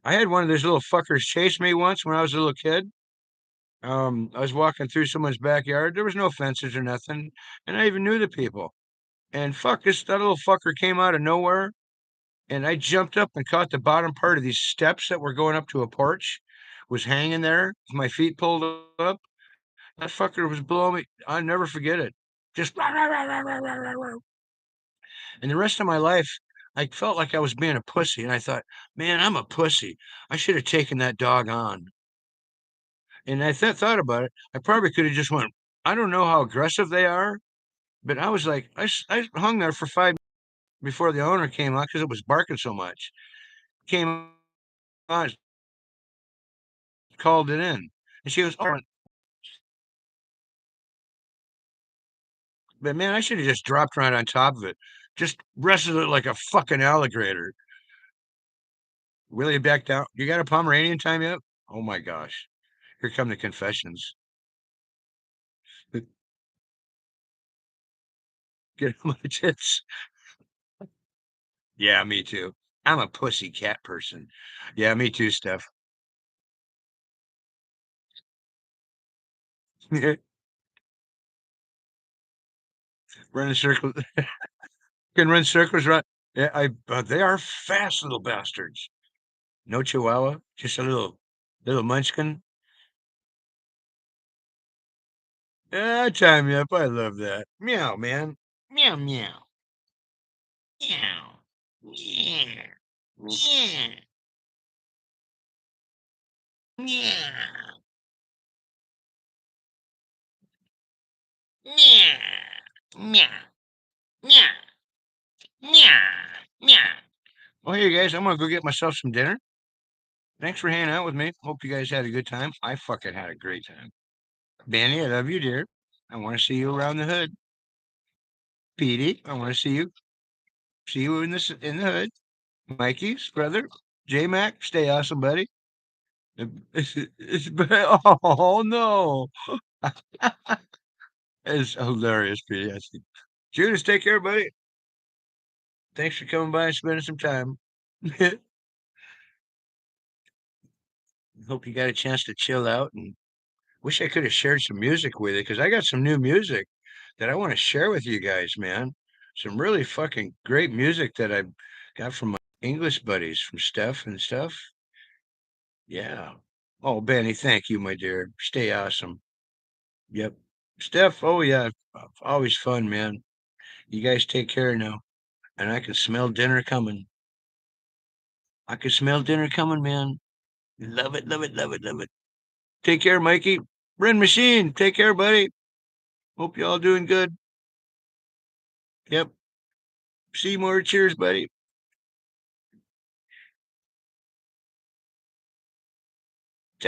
had one of those little fuckers chase me once when I was a little kid. I was walking through someone's backyard. There was no fences or nothing, and I even knew the people. And fuck, that little fucker came out of nowhere, and I jumped up and caught the bottom part of these steps that were going up to a porch. Was hanging there with my feet pulled up. That fucker was blowing me. I'll never forget it. Just and the rest of my life, I felt like I was being a pussy, and I thought, man, I'm a pussy. I should have taken that dog on. And I thought about it. I probably could have just went. I don't know how aggressive they are, but I was like, I hung there for 5 minutes before the owner came out because it was barking so much. Came on, called it in, and she goes, "Oh, but man, I should have just dropped right on top of it, just wrestled it like a fucking alligator." Really back down. You got a Pomeranian time yet? Oh my gosh, here come the confessions. Get my tits. Yeah, me too. I'm a pussy cat person. Yeah, me too, Steph. Running circles. Can run circles right. Yeah, they are fast little bastards. No Chihuahua, just a little munchkin. Ah, time me up. I love that. Meow, man. Meow, meow. Meow. Meow. Meow. Meow. Meow. Meow. Meow. Meow. Meow. Well, here, guys, I'm gonna go get myself some dinner. Thanks for hanging out with me. Hope you guys had a good time. I fucking had a great time. Benny, I love you, dear. I want to see you around the hood. Petey, I want to see you in the hood. Mikey's brother, J Mac, stay awesome, buddy. Oh no, it's hilarious, Petey. I see. Judas, take care, buddy. Thanks for coming by and spending some time. Hope you got a chance to chill out, and wish I could have shared some music with you because I got some new music that I want to share with you guys, man. Some really fucking great music that I got from my English buddies, from Steph and stuff. Yeah. Oh, Benny, thank you, my dear. Stay awesome. Yep. Steph, oh yeah, always fun, man. You guys take care now. And I can smell dinner coming. I can smell dinner coming, man. Love it, love it, love it, love it. Take care, Mikey. Ren Machine, take care, buddy. Hope you all doing good. Yep. See you more. Cheers, buddy.